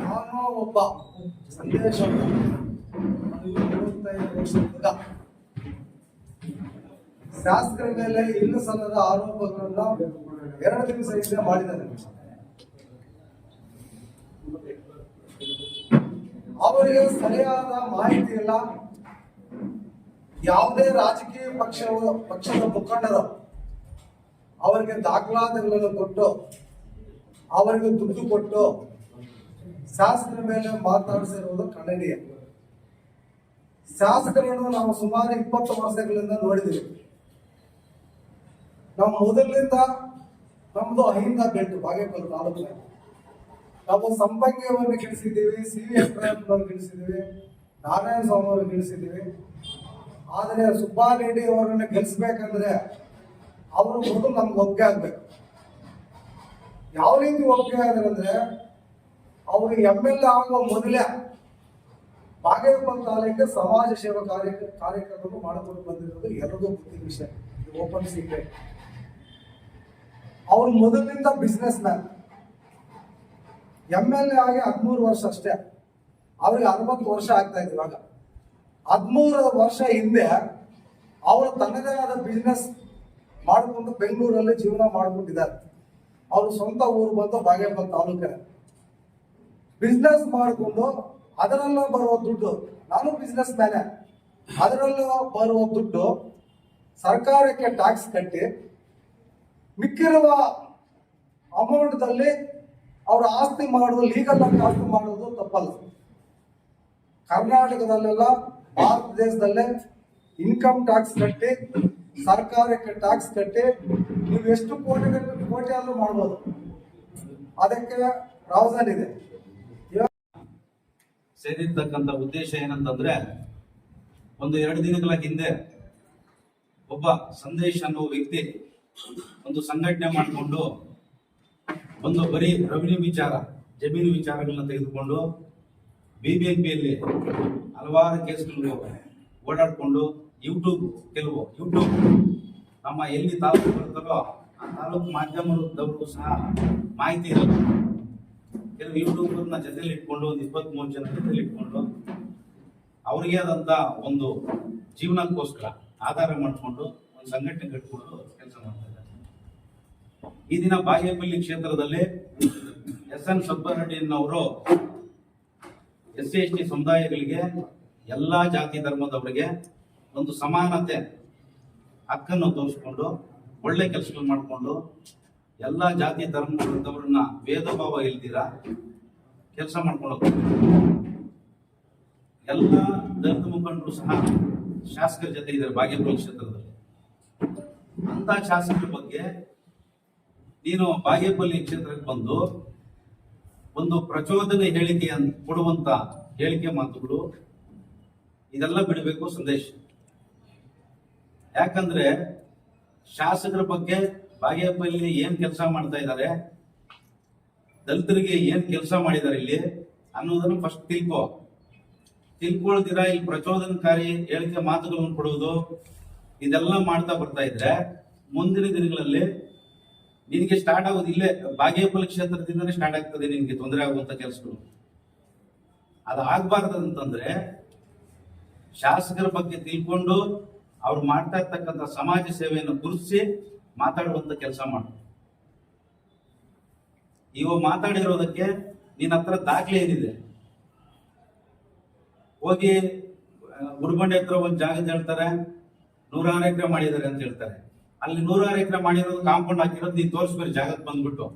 ನಾನು ಒಬ್ಬ ಸಂದೇಶ 25 ವರ್ಷದಿಂದ ಶಾಸಕರ ಮೇಲೆ ಇಲ್ಲ ಸಲ್ಲದ ಆರೋಪಗಳನ್ನ 2 ದಿವಸ ಹಿಂದೆ ಮಾಡಿದ್ದಾರೆ. ಅವರಿಗೆ ಸರಿಯಾದ ಮಾಹಿತಿ ಇಲ್ಲ. ಯಾವುದೇ ರಾಜಕೀಯ ಪಕ್ಷದ ಮುಖಂಡರು ಅವರಿಗೆ ದಾಖಲಾತಿಗಳನ್ನು ಕೊಟ್ಟು ಅವರಿಗೆ ದುಡ್ಡು ಕೊಟ್ಟು ಶಾಸಕರ ಮೇಲೆ ಮಾತನಾಡಿಸಿರುವುದು ಖಂಡನೀಯ. ಶಾಸಕರನ್ನು ನಾವು ಸುಮಾರು 20 ವರ್ಷಗಳಿಂದ ನೋಡಿದ್ದೀವಿ. ನಾವು ಮೊದಲಿನಿಂದ ನಮ್ದು ಅಹಿಂದ ಬೆಟ್ಟು ಬಾಗೇಪಲ್ಲಿ ತಾಲೂಕಿನಲ್ಲಿ ನಾವು ಸಂಪಂಗಿಯವರನ್ನು ಗೆಲ್ಲಿಸಿದ್ದೀವಿ, CVS ಪ್ರಯತ್ನವನ್ನು ಗೆಲ್ಲಿಸಿದ್ದೀವಿ, ನಾರಾಯಣ ಸ್ವಾಮಿ ಅವರನ್ನು ಗೆಲ್ಲಿಸಿದ್ದೀವಿ. ಆದರೆ ಸುಬ್ಬಾರೆಡ್ಡಿ ಅವರನ್ನು ಗೆಲ್ಲಿಸ್ಬೇಕಂದ್ರೆ ಅವರು ಮೊದಲು ನಮ್ಗೆ ಒಪ್ಪಿಗೆ ಆಗ್ಬೇಕು. ಯಾವ ರೀತಿ ಒಪ್ಪಿಗೆ ಆದ್ರೆ ಅವರು MLA ಆಗುವ ಮೊದಲೇ ಬಾಗೇಪಲ್ಲಿ ತಾಲೂಕಿಗೆ ಸಮಾಜ ಸೇವಾ ಕಾರ್ಯಕ್ರಮ ಮಾಡಿಕೊಂಡು ಬಂದಿರೋದು ಎಲ್ಲರಿಗೂ ಗೊತ್ತಿದ್ದ ವಿಷಯ, ಓಪನ್ ಸೀಕ್ರೆಟ್. ಅವರು ಮೊದಲಿನಿಂದ ಬಿಸ್ನೆಸ್ ಮ್ಯಾನ್. MLA ಆಗಿ 13 ವರ್ಷ ಅಷ್ಟೇ, ಅವ್ರಿಗೆ 60 ವರ್ಷ ಆಗ್ತಾ ಇತ್ತು. ಇವಾಗ 13 ವರ್ಷ ಹಿಂದೆ ಅವರು ತನ್ನದೇ ಆದ ಬಿಸ್ನೆಸ್ ಮಾಡಿಕೊಂಡು ಬೆಂಗಳೂರಲ್ಲಿ ಜೀವನ ಮಾಡಿಕೊಂಡಿದ್ದಾರೆ. ಅವರು ಸ್ವಂತ ಊರು ಬಂದು ಬಾಗೇಪಲ್ಲಿ ತಾಲೂಕಿನ ಬಿಸ್ನೆಸ್ ಮಾಡಿಕೊಂಡು ಅದರಲ್ಲೂ ಬರುವ ದುಡ್ಡು, ನಾನು ಬಿಸ್ನೆಸ್ ಮ್ಯಾನೇ, ಅದರಲ್ಲೂ ಬರುವ ದುಡ್ಡು ಸರ್ಕಾರಕ್ಕೆ ಟ್ಯಾಕ್ಸ್ ಕಟ್ಟಿ ಮಿಕ್ಕಿರುವ ಅಮೌಂಟ್ದಲ್ಲಿ ಅವರ ಆಸ್ತಿ ಮಾಡೋದು, ಲೀಗಲ್ ಆಗಿ ಆಸ್ತಿ ಮಾಡೋದು ತಪ್ಪಲ್ಲ. ಕರ್ನಾಟಕದಲ್ಲೆಲ್ಲ ಭಾರತ ದೇಶದಲ್ಲೇ ಇನ್ಕಮ್ ಟ್ಯಾಕ್ಸ್ ಕಟ್ಟಿ ಸರ್ಕಾರಕ್ಕೆ ಟ್ಯಾಕ್ಸ್ ಕಟ್ಟಿ ನೀವು ಎಷ್ಟು ಕೋಟಿ ಆದ್ರೂ ಮಾಡ್ಬೋದು. ಅದಕ್ಕೆ ಪ್ರಾವಧಾನ ಇದೆ. ಸೇರಿರ್ತಕ್ಕಂಥ ಉದ್ದೇಶ ಏನಂತಂದ್ರೆ, 1-2 ದಿನಗಳ ಹಿಂದೆ ಒಬ್ಬ ಸಂದೇಶ್ ಅನ್ನುವ ವ್ಯಕ್ತಿ ಒಂದು ಸಂಘಟನೆ ಮಾಡಿಕೊಂಡು ಒಂದು ಬರೀ ರೆವಿನ್ಯೂ ವಿಚಾರ, ಜಮೀನು ವಿಚಾರಗಳನ್ನ ತೆಗೆದುಕೊಂಡು BBMPಯಲ್ಲಿ ಹಲವಾರು ಕೇಸ್ಗಳು ಓಡಾಡಿಕೊಂಡು ಯೂಟ್ಯೂಬ್ ನಮ್ಮ ಎಲ್ಲಿ ತಾಲೂಕು ಬರುತ್ತೋ ಆ ತಾಲೂಕು ಮಾಧ್ಯಮದವರು ಸಹ ಮಾಹಿತಿ ಇರಲ್ಲ. ಕೆಲವು ಯೂಟ್ಯೂಬ್ನ ಜೊತೆಲಿ ಇಟ್ಕೊಂಡು ಒಂದು 23 ಜನ ಜೊತೆಲಿ ಇಟ್ಕೊಂಡು ಅವ್ರಿಗೆ ಆದಂತ ಒಂದು ಜೀವನಕ್ಕೋಸ್ಕರ ಆಧಾರ ಮಾಡಿಕೊಂಡು ಒಂದು ಸಂಘಟನೆ ಕಟ್ಕೊಂಡು ಕೆಲಸ ಮಾಡ್ತಾ ಇದ್ದಾರೆ. ಈ ದಿನ ಬಾಗೇಪಲ್ಲಿ ಕ್ಷೇತ್ರದಲ್ಲಿ SN ಸುಬ್ಬರೆಡ್ಡಿಯವರು SC/ST ಸಮುದಾಯಗಳಿಗೆ ಎಲ್ಲಾ ಜಾತಿ ಧರ್ಮದವರಿಗೆ ಒಂದು ಸಮಾನತೆ ಹಕ್ಕನ್ನು ತೋರಿಸ್ಕೊಂಡು ಒಳ್ಳೆ ಕೆಲಸಗಳು ಮಾಡಿಕೊಂಡು ಎಲ್ಲಾ ಜಾತಿ ಧರ್ಮದವರನ್ನ ಭೇದ ಭಾವ ಇಲ್ದಿರ ಕೆಲಸ ಮಾಡ್ಕೊಂಡು ಹೋಗ್ತಾರೆ. ಎಲ್ಲ ದಲಿತ ಮುಖಂಡರು ಸಹ ಶಾಸಕರ ಜೊತೆ ಇದ್ದಾರೆ ಬಾಗೇಪಲ್ಲಿ ಕ್ಷೇತ್ರದಲ್ಲಿ. ಅಂತ ಶಾಸಕರ ಬಗ್ಗೆ ನೀನು ಬಾಗೇಪಲ್ಲಿ ಕ್ಷೇತ್ರಕ್ಕೆ ಬಂದು ಒಂದು ಪ್ರಚೋದನೆ ಹೇಳಿಕೆ ಕೊಡುವಂತ ಹೇಳಿಕೆ ಮಾತುಗಳು ಇದೆಲ್ಲ ಬಿಡಬೇಕು ಸಂದೇಶ. ಯಾಕಂದ್ರೆ ಶಾಸಕರ ಬಗ್ಗೆ ಬಾಗೇಪಲ್ಲಿ ಏನ್ ಕೆಲಸ ಮಾಡ್ತಾ ಇದ್ದಾರೆ, ದಲಿತರಿಗೆ ಏನ್ ಕೆಲಸ ಮಾಡಿದ್ದಾರೆ ಇಲ್ಲಿ ಅನ್ನೋದನ್ನು ಫಸ್ಟ್ ತಿಳ್ಕೊಳ್ದಿರಾ ಇಲ್ಲಿ ಪ್ರಚೋದನಕಾರಿ ಹೇಳಿಕೆ ಮಾತುಗಳನ್ನು ಕೊಡುವುದು ಇದೆಲ್ಲ ಮಾಡ್ತಾ ಬರ್ತಾ ಇದ್ರೆ ಮುಂದಿನ ದಿನಗಳಲ್ಲಿ ನಿನಗೆ ಸ್ಟಾರ್ಟ್ ಆಗೋದು ಇಲ್ಲೇ ಬಾಗೇಪಲ್ಲಿ ಕ್ಷೇತ್ರದಿಂದನೇ ಸ್ಟಾರ್ಟ್ ಆಗ್ತದೆ ನಿನ್ಗೆ ತೊಂದರೆ ಆಗುವಂತ ಕೆಲಸಗಳು. ಅದು ಆಗ್ಬಾರ್ದಂತಂದ್ರೆ ಶಾಸಕರ ಬಗ್ಗೆ ತಿಳ್ಕೊಂಡು ಅವ್ರು ಮಾಡ್ತಾ ಇರ್ತಕ್ಕಂಥ ಸಮಾಜ ಸೇವೆಯನ್ನು ಗುರುತಿಸಿ ಮಾತಾಡುವಂತ ಕೆಲಸ ಮಾಡು. ಇವಾಗ ಮಾತಾಡಿರೋದಕ್ಕೆ ನಿನ್ನ ಹತ್ರ ದಾಖಲೆ ಏನಿದೆ? ಹೋಗಿ ಗುರುಬಂಡೆ ಹತ್ರ ಒಂದು ಜಾಗದ ಹೇಳ್ತಾರೆ 106 ಎಕರೆ ಮಾಡಿದ್ದಾರೆ ಅಂತ ಹೇಳ್ತಾರೆ. ಅಲ್ಲಿ 106 ಎಕರೆ ಮಾಡಿರೋದು ಕಾಂಪೌಂಡ್ ಹಾಕಿರೋದು ನೀನ್ ತೋರಿಸ್ಬೇಡಿ ಜಾಗಕ್ಕೆ ಬಂದ್ಬಿಟ್ಟು.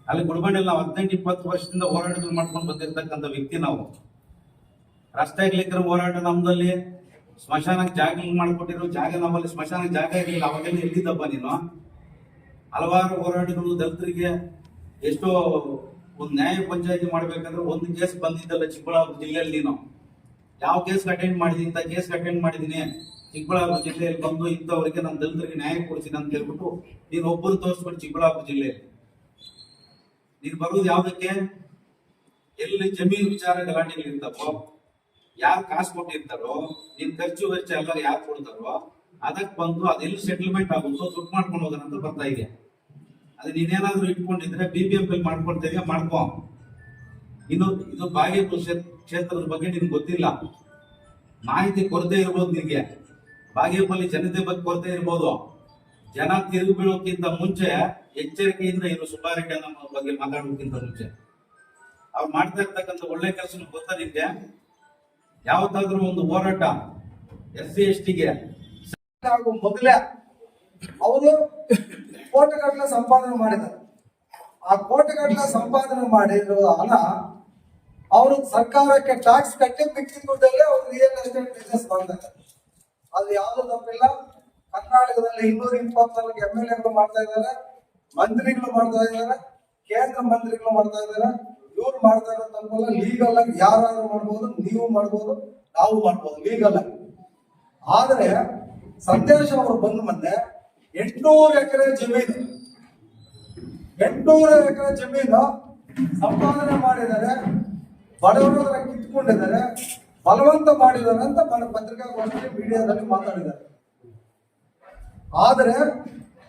ಅಲ್ಲಿ ಗುರುಬಂಡೆಯಲ್ಲಿ ನಾವು 18-20 ವರ್ಷದಿಂದ ಹೋರಾಟಗಳು ಮಾಡ್ಕೊಂಡು ಬಂದಿರ್ತಕ್ಕಂಥ ವ್ಯಕ್ತಿ ನಾವು. ರಸ್ತೆ ಆಗ್ಲಿಕ್ಕೆ ಹೋರಾಟ ನಮ್ದಲ್ಲಿ, ಸ್ಮಶಾನಕ್ಕೆ ಜಾಗ ಮಾಡ್ಕೊಟ್ಟಿರೋ ಜಾಗ ನಮ್ಮಲ್ಲಿ ಸ್ಮಶಾನಕ್ಕೆ ಜಾಗ ಇರಲಿಲ್ಲ. ಅವಾಗೆಲ್ಲ ಎಲ್ಲಿದ್ದಪ್ಪ ನೀನು? ಹಲವಾರು ಹೋರಾಟಗಳು ದಲಿತರಿಗೆ ಎಷ್ಟೋ ಒಂದು ನ್ಯಾಯ ಪಂಚಾಯತಿ ಮಾಡ್ಬೇಕಂದ್ರೆ ಒಂದು ಕೇಸ್ ಬಂದಿದ್ದಲ್ಲ ಚಿಕ್ಕಬಳ್ಳಾಪುರ ಜಿಲ್ಲೆಯಲ್ಲಿ. ನೀನು ಯಾವ ಕೇಸ್ ಅಟೆಂಡ್ ಮಾಡಿದೀನಿ? ಇಂಥ ಕೇಸ್ ಅಟೆಂಡ್ ಮಾಡಿದೀನಿ ಚಿಕ್ಕಬಳ್ಳಾಪುರ ಜಿಲ್ಲೆಯಲ್ಲಿ ಬಂದು ಇಂಥವರಿಗೆ ನನ್ನ ದಲಿತರಿಗೆ ನ್ಯಾಯ ಕೊಡ್ತೀನಿ ಅಂತ ಹೇಳ್ಬಿಟ್ಟು ನೀನು ಒಬ್ಬರು ತೋರಿಸ್ಬಿಟ್ಟು ಚಿಕ್ಕಬಳ್ಳಾಪುರ ಜಿಲ್ಲೆಯಲ್ಲಿ ನೀನು ಬರುವುದು ಯಾವುದಕ್ಕೆ? ಎಲ್ಲಿ ಜಮೀನು ವಿಚಾರ ಗಲಾಟೆಗಳು ಇರ್ತವೋ, ಯಾರು ಕಾಸು ಕೊಟ್ಟಿರ್ತಾರೋ, ನಿನ್ ಖರ್ಚು ವೆಚ್ಚ ಎಲ್ಲ ಯಾರು ಕೊಡ್ತಾರೋ ಅದಕ್ಕೆ ಬಂದು ಅದೆಲ್ಲಿ ಸೆಟಲ್ಮೆಂಟ್ ಆಗುತ್ತೋ ದುಡ್ಡು ಮಾಡ್ಕೊಂಡು ಹೋಗೋಣ ಅಂತ ಬರ್ತಾ ಇದೆ. ಅದು ನೀನೇನಾದ್ರೂ ಇಟ್ಕೊಂಡಿದ್ರೆ BBMP ಮಾಡ್ಕೊಳ್ತೇವೆ, ಮಾಡ್ಕೊ. ಇನ್ನು ಇದು ಬಾಗೇಪಲ್ಲಿ ಕ್ಷೇತ್ರದ ಬಗ್ಗೆ ನಿನ್ಗೆ ಗೊತ್ತಿಲ್ಲ, ಮಾಹಿತಿ ಕೊರತೆ ಇರ್ಬೋದು ನಿನ್ಗೆ. ಬಾಗೇಪಲ್ಲಿ ಜನತೆ ಬಗ್ಗೆ ಕೊರತೆ ಇರ್ಬೋದು. ಜನ ತಿರುಗಿ ಬೀಳೋಕ್ಕಿಂತ ಮುಂಚೆ ಎಚ್ಚರಿಕೆಯಿಂದ ಇರೋ ಸುಬ್ಬಾರೆಡ್ಡಿ ಅನ್ನೋ ಬಗ್ಗೆ ಮಾತಾಡೋಕ್ಕಿಂತ ಮುಂಚೆ ಅವ್ರು ಮಾಡ್ತಾ ಇರ್ತಕ್ಕಂಥ ಒಳ್ಳೆ ಕೆಲಸ ಗೊತ್ತಾ ನಿನ್ಗೆ? ಯಾವತ್ತಾದ್ರೂ ಒಂದು ಹೋರಾಟ SC STಗೆ ಮೊದಲೇ ಅವರು ಕೋಟಿಗಟ್ಟಲೆ ಸಂಪಾದನೆ ಮಾಡಿದ್ದಾರೆ. ಆ ಕೋಟಿಗಟ್ಟಲೆ ಸಂಪಾದನೆ ಮಾಡಿರೋ ಹಣ ಅವರು ಸರ್ಕಾರಕ್ಕೆ ಟ್ಯಾಕ್ಸ್ ಕಟ್ಟಿ ಮಿಕ್ಕಿದ ದುಡ್ಡಲ್ಲಿ ಅವರು ರಿಯಲ್ ಎಸ್ಟೇಟ್ ಬಿಸ್ನೆಸ್ ಮಾಡ್ತಾರೆ. ಅದು ಯಾವುದು ತಪ್ಪಿಲ್ಲ. ಕರ್ನಾಟಕದಲ್ಲಿ 224 MLAಗಳು ಮಾಡ್ತಾ ಇದ್ದಾರೆ, ಮಂತ್ರಿಗಳು ಮಾಡ್ತಾ ಇದ್ದಾರೆ, ಕೇಂದ್ರ ಮಂತ್ರಿಗಳು ಮಾಡ್ತಾ ಇದ್ದಾರೆ. ಇವ್ರು ಮಾಡ್ತಾ ಇರೋ ತಪ್ಪಲ್ಲ. ಲೀಗಲ್ ಆಗಿ ಯಾರು ಮಾಡ್ಬೋದು, ನೀವು ಮಾಡ್ಬೋದು, ನಾವು ಮಾಡ್ಬೋದು ಲೀಗಲ್ ಆಗಿ. ಆದ್ರೆ ಸಂದೇಶ ಅವರು ಬಂದ ಮೊನ್ನೆ 800 ಎಕರೆ ಜಮೀನು 800 ಎಕರೆ ಜಮೀನು ಸಂಪಾದನೆ ಮಾಡಿದ್ದಾರೆ, ಬಡವರ ಕಿತ್ಕೊಂಡಿದ್ದಾರೆ, ಬಲವಂತ ಮಾಡಿದ್ದಾರೆ ಅಂತ ಪತ್ರಿಕಾಗೋಷ್ಠಿ ಮೀಡಿಯಾದಲ್ಲಿ ಮಾತಾಡಿದ್ದಾರೆ. ಆದರೆ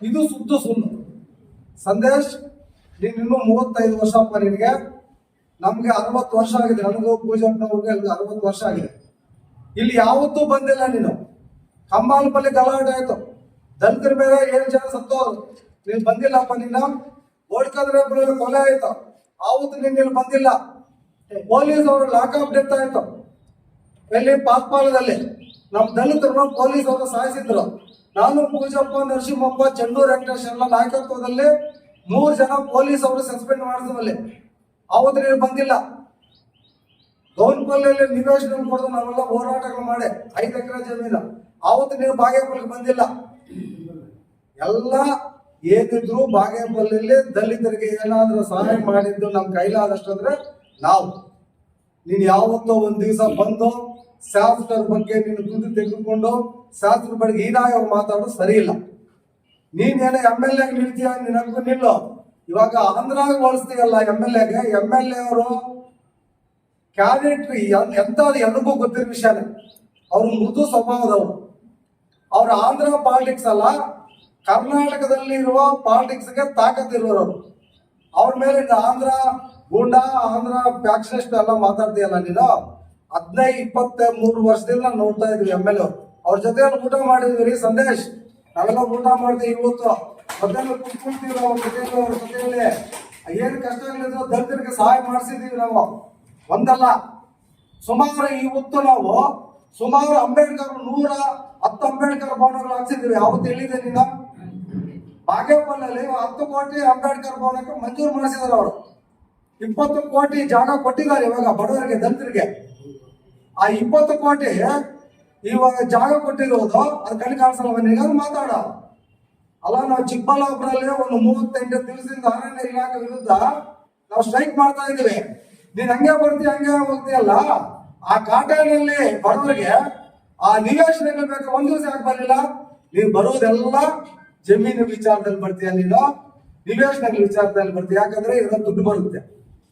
ಇದು ಸುಳ್ಳು. ಸಂದೇಶ್, ನೀನ್ ಇನ್ನೂ 35 ವರ್ಷಪ್ಪ ನಿನಗೆ. ನಮ್ಗೆ 60 ವರ್ಷ ಆಗಿದೆ. ನನಗೂ ಪೂಜಪ್ಪನವ್ರಿಗೆ 60 ವರ್ಷ ಆಗಿದೆ. ಇಲ್ಲಿ ಯಾವತ್ತೂ ಬಂದಿಲ್ಲ ನೀನು. ಕಂಬಾಲಪಲ್ಲಿ ಗಲಾಟೆ ಆಯ್ತು, ದಲಿತರ ಮೇಲೆ 7 ಜನ ಸತ್ತೋರು, ನೀನ್ ಬಂದಿಲ್ಲಪ್ಪ. ನಿನ್ನ ಓಡ್ಕದ್ರೆ ಕೊಲೆ ಆಯ್ತು, ಆವತ್ತು ನೀನ್ ಬಂದಿಲ್ಲ. ಪೊಲೀಸ್ ಅವರು ಲಾಕಪ್ ಡೆತ್ ಆಯ್ತು ಎಲ್ಲಿ? ಪಾಕ್ಪಾಲದಲ್ಲಿ ನಮ್ ದಲಿತರನ್ನ ಪೊಲೀಸ್ ಅವರು ಸಾಯಿಸಿದ್ರು. ನಾನು ಪೂಜಪ್ಪ, ನರಸಿಂಹಪ್ಪ, ಚಂದೂರ್ ವೆಂಕಟೇಶ್ ಎಲ್ಲ ನಾಯಕತ್ವದಲ್ಲಿ 3 ಜನ ಪೊಲೀಸ್ ಅವರು ಸಸ್ಪೆಂಡ್ ಮಾಡಿದ್ರಲ್ಲಿ. ಆವತ್ತು ನೀನು ಬಂದಿಲ್ಲ. ಗೌನ್ಪಲ್ಲಿಯಲ್ಲಿ ನಿವೇಶನ ಕೊಡೋದು ನಾವೆಲ್ಲ ಹೋರಾಟಗಳು ಮಾಡಿ 5 ಎಕರೆ ಜಮೀನು. ಆವತ್ತು ನೀವು ಬಾಗೇಪಲ್ಲಿಗೆ ಬಂದಿಲ್ಲ. ಎಲ್ಲ ಏನಿದ್ರು ಬಾಗೇಪಲ್ಲಿಯಲ್ಲಿ ದಲಿತರಿಗೆ ಏನಾದ್ರೂ ಸಹಾಯ ಮಾಡಿದ್ದು ನಮ್ ಕೈಲಾದಷ್ಟು ಅಂದ್ರೆ ನಾವು. ನೀನ್ ಯಾವತ್ತೋ ಒಂದ್ ದಿವಸ ಬಂದು ಶಾಸಕರ ಬಗ್ಗೆ ನೀನು ದುಡ್ಡು ತೆಗೆದುಕೊಂಡು ಶಾಸಕರ ಬಗ್ಗೆ ಹೀನಾಯ ಮಾತಾಡೋದು ಸರಿ ಇಲ್ಲ. ನೀನೇನೋ MLA ನಿಲ್ತೀಯ, ನಿನಗೂ ನಿಲ್ಲು. ಇವಾಗ ಆಂಧ್ರಾಗ ಬಳಸ್ತೀಯಲ್ಲ MLAಗೆ, MLA ಅವರು ಕ್ಯಾಬಿನೆಟ್ ಎಂತದ್ದು ಎಲ್ಲರಿಗೂ ಗೊತ್ತಿರೋ ವಿಷಯನೇ. ಅವರು ಮೃದು ಸ್ವಭಾವದವರು. ಅವ್ರ ಆಂಧ್ರ ಪಾಲಿಟಿಕ್ಸ್ ಅಲ್ಲ, ಕರ್ನಾಟಕದಲ್ಲಿ ಇರುವ ಪಾಲಿಟಿಕ್ಸ್ಗೆ ತಾಕತ್ತಿರುವವರು. ಅವ್ರ ಮೇಲೆ ಆಂಧ್ರ ಗೂಂಡಾ, ಆಂಧ್ರ ಫ್ಯಾಕ್ಷನಿಸ್ಟ್ ಎಲ್ಲ ಮಾತಾಡ್ತೀಯಲ್ಲ ನೀನು. 15-23 ವರ್ಷದಿಂದ ನೋಡ್ತಾ ಇದ್ವಿ MLA ಅವ್ರ ಜೊತೆ ಊಟ ಮಾಡಿದ್ವಿ. ಸಂದೇಶ್, ನಾವೆಲ್ಲ ಊಟ ಮಾಡ್ತೀವಿ. ಇವತ್ತು ಮಧ್ಯಾಹ್ನ ಕುತ್ಕೊಳ್ತೀವಿ ಅವ್ರ ಜೊತೆಯಲ್ಲಿ. ಏನ್ ಕಷ್ಟಗಳಿದ್ರು ದಲಿತರಿಗೆ ಸಹಾಯ ಮಾಡಿಸಿದೀವಿ ನಾವು. ಒಂದಲ್ಲ, ಸುಮಾರು ಇವತ್ತು ನಾವು ಸುಮಾರು ಅಂಬೇಡ್ಕರ್ 110 ಅಂಬೇಡ್ಕರ್ ಭವನಗಳು ಹಾಕ್ಸಿದ್ವಿ. ಯಾವತ್ತು ಹೇಳಿದೆ ನೀನು? ಬಾಗೇಪಲ್ಲಿ 10 ಕೋಟಿ ಅಂಬೇಡ್ಕರ್ ಭವನಕ್ಕೆ ಮಂಜೂರು ಮಾಡಿಸಿದಾರೆ ಅವರು. 20 ಕೋಟಿ ಜಾಗ ಕೊಟ್ಟಿದ್ದಾರೆ ಇವಾಗ ಬಡವರಿಗೆ, ದಲಿತರಿಗೆ. ಆ 20 ಕೋಟಿ ಇವಾಗ ಜಾಗ ಕೊಟ್ಟಿರೋದು ಅದು ಕಣ್ ಕಾಣಿಸಲ್ಲ. ನೀನು ಮಾತಾಡ ಅಲ್ಲ. ನಾವು ಚಿಕ್ಕಬಳ್ಳಾಪುರಲ್ಲಿ ಒಂದು 38 ದಿವಸದಿಂದ ಅರಣ್ಯ ಇಲಾಖೆ ವಿರುದ್ಧ ನಾವು ಸ್ಟ್ರೈಕ್ ಮಾಡ್ತಾ ಇದ್ದೀವಿ. ನೀನ್ ಹಂಗೆ ಬರ್ತೀಯ, ಹಂಗೆ ಹೋಗ್ತೀಯಲ್ಲ. ಆ ಕಾಟೇನಲ್ಲಿ ಬಡವರಿಗೆ ಆ ನಿವೇಶನಗಳು ಬೇಕು. 1 ದಿವಸ ಯಾಕೆ ಬರಲಿಲ್ಲ? ನೀನು ಬರುವುದೆಲ್ಲ ಜಮೀನು ವಿಚಾರದಲ್ಲಿ ಬರ್ತೀಯ, ನೀನು ನಿವೇಶನಗಳ ವಿಚಾರದಲ್ಲಿ ಬರ್ತೀಯ. ಯಾಕಂದ್ರೆ ಇದ್ರಲ್ಲಿ ದುಡ್ಡು ಬರುತ್ತೆ.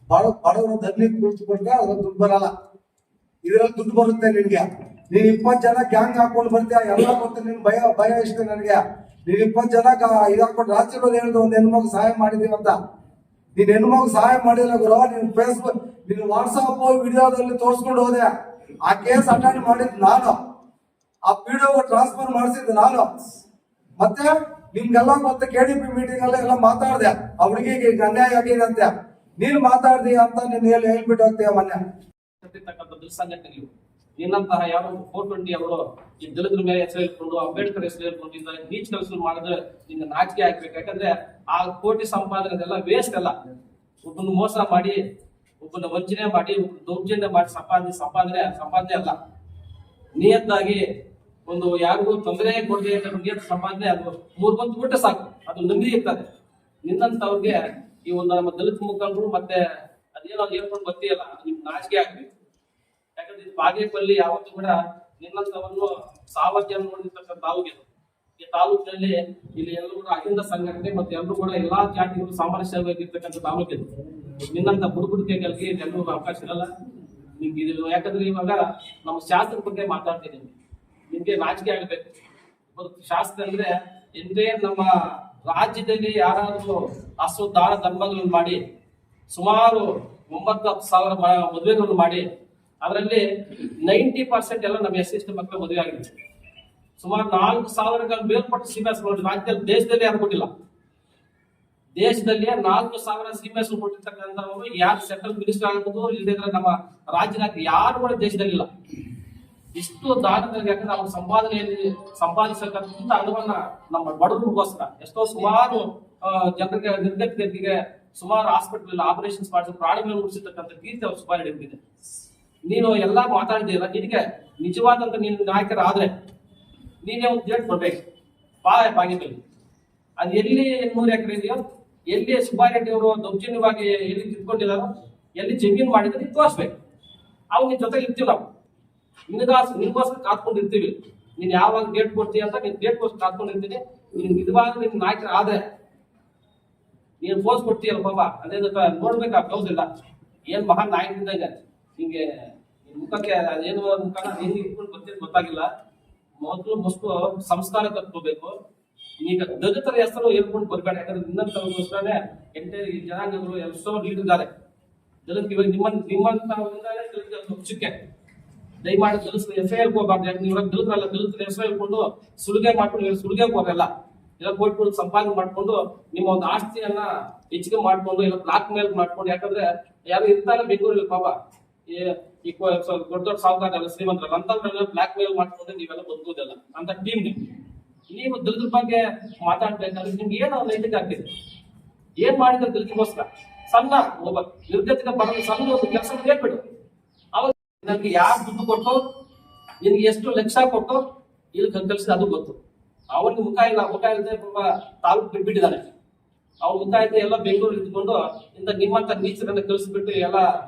ಬಡವರು ಧನ್ಯ ಕುಳಿತುಕೊಂಡ್ರೆ ಅದ್ರಲ್ಲಿ ದುಡ್ಡು ಬರಲ್ಲ. ಇದ್ರಲ್ಲಿ ದುಡ್ಡು ಬರುತ್ತೆ ನಿನ್ಗೆ. ನೀನ್ 20 ಜನ ಗ್ಯಾಂಗ್ ಹಾಕೊಂಡು ಬರ್ತೀಯ, ಎಲ್ಲ ಗೊತ್ತು. ನಿನ್ ಭಯ ಇಷ್ಟ ನನಗೆ. ನೀನ್ 20 ಜನ ಇದಾಕೊಂಡು ರಾಜ್ಯಗಳು ಹೇಳಿದ್ರು ಒಂದು ಹೆಣ್ಮಗು ಸಹಾಯ ಮಾಡಿದೀವಿ ಅಂತ. ನೀನ್ ಹೆಣ್ಮಗು ಸಹಾಯ ಮಾಡಿಲ್ಲ ಗುರು. ನೀನ್ ಫೇಸ್ಬುಕ್, ನೀನು ವಾಟ್ಸಾಪ್ ವಿಡಿಯೋದಲ್ಲಿ ತೋರಿಸ್ಕೊಂಡು ಹೋದೆ. ಆ ಕೇಸ್ ಅಟೆಂಡ್ ಮಾಡಿದ್ ನಾನು, ಆ ವಿಡಿಯೋ ಟ್ರಾನ್ಸ್ಫರ್ ಮಾಡಿಸಿದ್ದು ನಾನು. ಮತ್ತೆ ನಿಮ್ಗೆಲ್ಲ ಮತ್ತೆ KDP ಮೀಟಿಂಗ್ ಎಲ್ಲ ಮಾತಾಡ್ದೆ ಆ ಹುಡುಗಿಗೆ ಈಗ ಅನ್ಯಾಯ ಆಗಿದೆ ಅಂತ ನೀನು ಮಾತಾಡ್ದಿ ಅಂತ ನೀನು ಹೇಳ್ಬಿಟ್ಟು ಹೋಗ್ತೀಯ ಮೊನ್ನೆ. ಸಂಘಟನೆಗಳು ನಿನ್ನಂತಹ ಯಾರು 420 ಅವರು ಈ ದಲಿತರ ಮೇಲೆ ಹೆಸರು ಹೇಳ್ಕೊಂಡು ಅಂಬೇಡ್ಕರ್ ಹೆಸರು ಹೇಳ್ಕೊಂಡು ನೀಚ್ ಕೆಲಸ ಮಾಡಿದ್ರೆ ನಿನ್ನ ನಾಚಿಕೆ ಆಗ್ಬೇಕು. ಯಾಕಂದ್ರೆ ಆ ಕೋಟಿ ಸಂಪಾದನೆ ಅದೆಲ್ಲ ವೇಸ್ಟ್ ಅಲ್ಲ. ಒಬ್ಬನ ಮೋಸ ಮಾಡಿ, ಒಬ್ಬನ ವಂಚನೆ ಮಾಡಿ, ಒಬ್ಬನ ದೌರ್ಜನ್ಯ ಮಾಡಿ ಸಂಪಾದನೆ ಅಲ್ಲ. ನಿಯತ್ತಾಗಿ ಒಂದು ಯಾರಿಗೂ ತೊಂದರೆ ಕೊಡದೆ ನಿಯತ್ ಸಂಪಾದನೆ ಅದು 3 ಬಂದು ಬಿಟ್ಟರೆ ಸಾಕು, ಅದು ನೆಮ್ಮದಿ ಇರ್ತದೆ. ನಿನ್ನಂತವ್ರಿಗೆ ಈ ಒಂದು ನಮ್ಮ ದಲಿತ ಮುಖಂಡರು ಮತ್ತೆ ಅದೇನೋ ಹೇಳ್ಕೊಂಡು ಬರ್ತೀಯಲ್ಲ, ನಿಮ್ಗೆ ನಾಚಿಕೆ ಆಗ್ಬೇಕು. ಯಾಕಂದ್ರೆ ಇದು ಬಾಗೇಪಲ್ಲಿ ಯಾವತ್ತೂ ಕೂಡ ನಿನ್ನಂತವನ್ನು ಸಾಮರ್ಥ್ಯ ನೋಡಿರ್ತಕ್ಕಂಥ ತಾಲೂಕು. ಈ ತಾಲೂಕಿನಲ್ಲಿ ಇಲ್ಲಿ ಎಲ್ಲರೂ ಕೂಡ ಅಹಿಂದ ಸಂಘಟನೆ ಮತ್ತೆ ಎಲ್ಲರೂ ಕೂಡ ಎಲ್ಲಾ ಜಾತಿಗಳು ಸಾಮರಸ್ಯವಾಗಿರ್ತಕ್ಕಂಥ ತಾಲೂಕು ಇದು. ನಿನ್ನಂತ ಬುಡುಬುಡಿಕೆಗಳಿಗೆ ಎಲ್ಲರೂ ಅವಕಾಶ ಇರಲ್ಲ ನಿಮ್ಗೆ ಇದು. ಯಾಕಂದ್ರೆ ಇವಾಗ ನಮ್ಮ ಶಾಸ್ತ್ರದ ಬಗ್ಗೆ ಮಾತಾಡ್ತಿದ್ದೀನಿ, ನಿಮ್ಗೆ ನಾಚಿಕೆ ಆಗ್ಬೇಕು. ಶಾಸ್ತ್ರ ಅಂದ್ರೆ ಎಂದೇ ನಮ್ಮ ರಾಜ್ಯದಲ್ಲಿ ಯಾರಾದ್ರೂ ದಾನ ಧರ್ಮಗಳನ್ನು ಮಾಡಿ ಸುಮಾರು 9,000 ಮದುವೆಗಳನ್ನು ಮಾಡಿ ಅದರಲ್ಲಿ 90% ಎಲ್ಲ ನಮ್ಮ SC ಮಕ್ಕಳು ಮದುವೆ ಆಗಿದೆ. ಸುಮಾರು 4,000 ಮೇಲ್ಪಟ್ಟು CMS ರಾಜ್ಯದಲ್ಲಿ ದೇಶದಲ್ಲಿ ಯಾರು ಕೊಟ್ಟಿಲ್ಲ. ದೇಶದಲ್ಲಿ 4,000 CMS ಕೊಟ್ಟಿರ್ತಕ್ಕಂಥವ್ರು ಯಾರು ಸೆಂಟ್ರಲ್ ಮಿನಿಸ್ಟರ್ ಆಗ್ಬೋದು, ಇಲ್ಲದಿದ್ರೆ ನಮ್ಮ ರಾಜ್ಯದ ಯಾರು ಕೂಡ ದೇಶದಲ್ಲಿ ಇಲ್ಲ. ಇಷ್ಟು ದಾನದಲ್ಲಿ ಯಾಕಂದ್ರೆ ಅವ್ರ ಸಂಪಾದಿಸತಕ್ಕಂಥ ಹಣವನ್ನ ನಮ್ಮ ಬಡವರಿಗೋಸ್ಕರ ಎಷ್ಟೋ ಸುಮಾರು ಜನರಿಗೆ ನಿರ್ಗತಿಗೆ ಸುಮಾರು ಹಾಸ್ಪಿಟಲ್ ಆಪರೇಷನ್ಸ್ ಮಾಡಿಸಿ ಪ್ರಾಣಿಗಳನ್ನು ಉಳಿಸಿರ್ತಕ್ಕಂಥ ಕೀರ್ತಿ ಅವ್ರು ಸುಮಾರು ಹಿಡಿದಿದೆ. ನೀನು ಎಲ್ಲಾ ಮಾತಾಡಿದೆಯಲ್ಲ, ನಿನಗೆ ನಿಜವಾದಂತ ನೀನು ನಾಯಕರ ಆದ್ರೆ ನೀನೇ ಒಂದು ಡೇಟ್ ಕೊಡ್ಬೇಕು. ಬಾಗೇಪಲ್ಲಿ ಅದು ಎಲ್ಲಿ 100 ಎಕರೆ ಇದೆಯೋ, ಎಲ್ಲಿ ಸುಬ್ಬಾರೆಡ್ಡಿ ಅವರು ದೌರ್ಜನ್ಯವಾಗಿ ಎಲ್ಲಿ ಕಿತ್ಕೊಂಡಿದಾರೋ, ಎಲ್ಲಿ ಜಮೀನು ಮಾಡಿದ್ರೆ ನೀನು ತೋರಿಸ್ಬೇಕು. ಅವು ನಿನ್ ಜೊತೆಗೆ ಇರ್ತೀವಿ ನಾವು, ನಿನ್ಗೋಸ್ಕರ ಕಾತ್ಕೊಂಡಿರ್ತೀವಿ. ನೀನ್ ಯಾವಾಗ ಡೇಟ್ ಕೊಡ್ತೀಯ ಅಂತ ನೀನ್ ಡೇಟ್ಗೋಸ್ಕರ ಕಾತ್ಕೊಂಡಿರ್ತೀನಿ. ನೀನ್ ನಿಜವಾಗ ನಿನ್ ನಾಯಕರ ಆದ್ರೆ ನೀನ್ ಫೋರ್ಸ್ ಕೊಡ್ತೀಯಲ್ಲ ಪಾಪ, ಅದೇ ನೋಡ್ಬೇಕು. ಆ ಬ್ಲೌಸ್ ಇಲ್ಲ ಏನ್ ಮಹಾನ್ ನಾಯಕನಿದ್ದಾಗ ಹಿಂಗೆ ಮುಖಕ್ಕೆ ಅದೇನು ಮುಖನ ಏನ್ ಇಟ್ಕೊಂಡು ಬರ್ತಿದ್ ಗೊತ್ತಾಗಿಲ್ಲ. ಮೊದಲು ಸಂಸ್ಕಾರ ಕತ್ಕೋಬೇಕು. ಈಗ ದಲಿತರ ಹೆಸರು ಹೇಳ್ಕೊಂಡು ಬರ್ಬೇಡ. ಯಾಕಂದ್ರೆ ನಿನ್ನಂತಗೋಸ್ಕರನೇ ಎಂಟೈರ್ ಈ ಜನಾಂಗಗಳು ಎಷ್ಟೋ ಲೀಡರ್ ಇದ್ದಾರೆ. ದಲಿತ ಇವಾಗ ನಿಮ್ಮಂತ ಮುಚ್ಚಕ್ಕೆ ದಯಮಾಡಿ ದಲಿತರ ಹೆಸರು ಹೇಳ್ಕೋಬಾರ್ದು. ಯಾಕಂದ್ರೆ ಇವಾಗ ದಲಿತರಲ್ಲ, ದಲಿತರ ಹೆಸರು ಹೇಳ್ಕೊಂಡು ಸುಲಿಗೆ ಮಾಡ್ಕೊಂಡು ಸುಲಿಗೆ ಹೋಗಲ್ಲ. ಎಲ್ಲ ಕೋಟಿ ಸಂಪಾದನೆ ಮಾಡ್ಕೊಂಡು ನಿಮ್ಮ ಒಂದು ಆಸ್ತಿಯನ್ನ ಹೆಚ್ಚಿಗೆ ಮಾಡ್ಕೊಂಡು ಎಲ್ಲ ಬ್ಲಾಕ್ ಮೇಲ್ ಮಾಡ್ಕೊಂಡು, ಯಾಕಂದ್ರೆ ಯಾರು ಇರ್ತಾರೆ ಬೆಂಗಳೂರಲ್ಲಿ ಪಾಪ ದೊಡ್ಡ ಸಾಹುಕಾರ ಶ್ರೀಮಂತರಲ್ಲ ಅಂತವ್ರೆಲ್ಲ ಬ್ಲಾಕ್ ಮೇಲ್ ಮಾಡ್ಕೊಂಡು ನೀವೆಲ್ಲ ಬದುಕುವುದಿಲ್ಲ ಅಂತ ಟೀಮ್ ನೀವು ದಲಿತರ ಬಗ್ಗೆ ಮಾತಾಡ್ಬೇಕಾದ್ರೆ ನಿಮ್ಗೆ ಏನೋ ನೈತಿಕ ಆಗ್ತಿದೆ. ಏನ್ ಮಾಡಿದ್ರೆ ದಲಿತರಿಗೋಸ್ಕರ ಸಣ್ಣ ಒಬ್ಬ ನಿರ್ಗತಿಕ ಬರೋದು ಸಣ್ಣ ಒಂದು ಕೆಲಸ ಹೇಳ್ಬಿಡು. ಅವಾಗ ನನಗೆ ಯಾರು ದುಡ್ಡು ಕೊಟ್ಟು ನಿನ್ಗೆ ಎಷ್ಟು ಲಕ್ಷ ಕೊಟ್ಟು ಇಲ್ಲಿ ಕಲಿಸಿದ ಅದು ಗೊತ್ತು. ಅವನಿಗೆ ಮುಖ ಇಲ್ಲದೆ ಪಾಪ ತಾಲೂಕು ಬಿಟ್ಬಿಟ್ಟಿದ್ದಾನೆ. ಅವ್ನ ಮುಖ ಇದ್ದ ಎಲ್ಲ ಬೆಂಗಳೂರು ಇದ್ಕೊಂಡು ಇಂತ ನಿಮ್ಮಂತ ನೀಚರನ್ನ ಕಲಿಸ್ಬಿಟ್ಟು ಎಲ್ಲ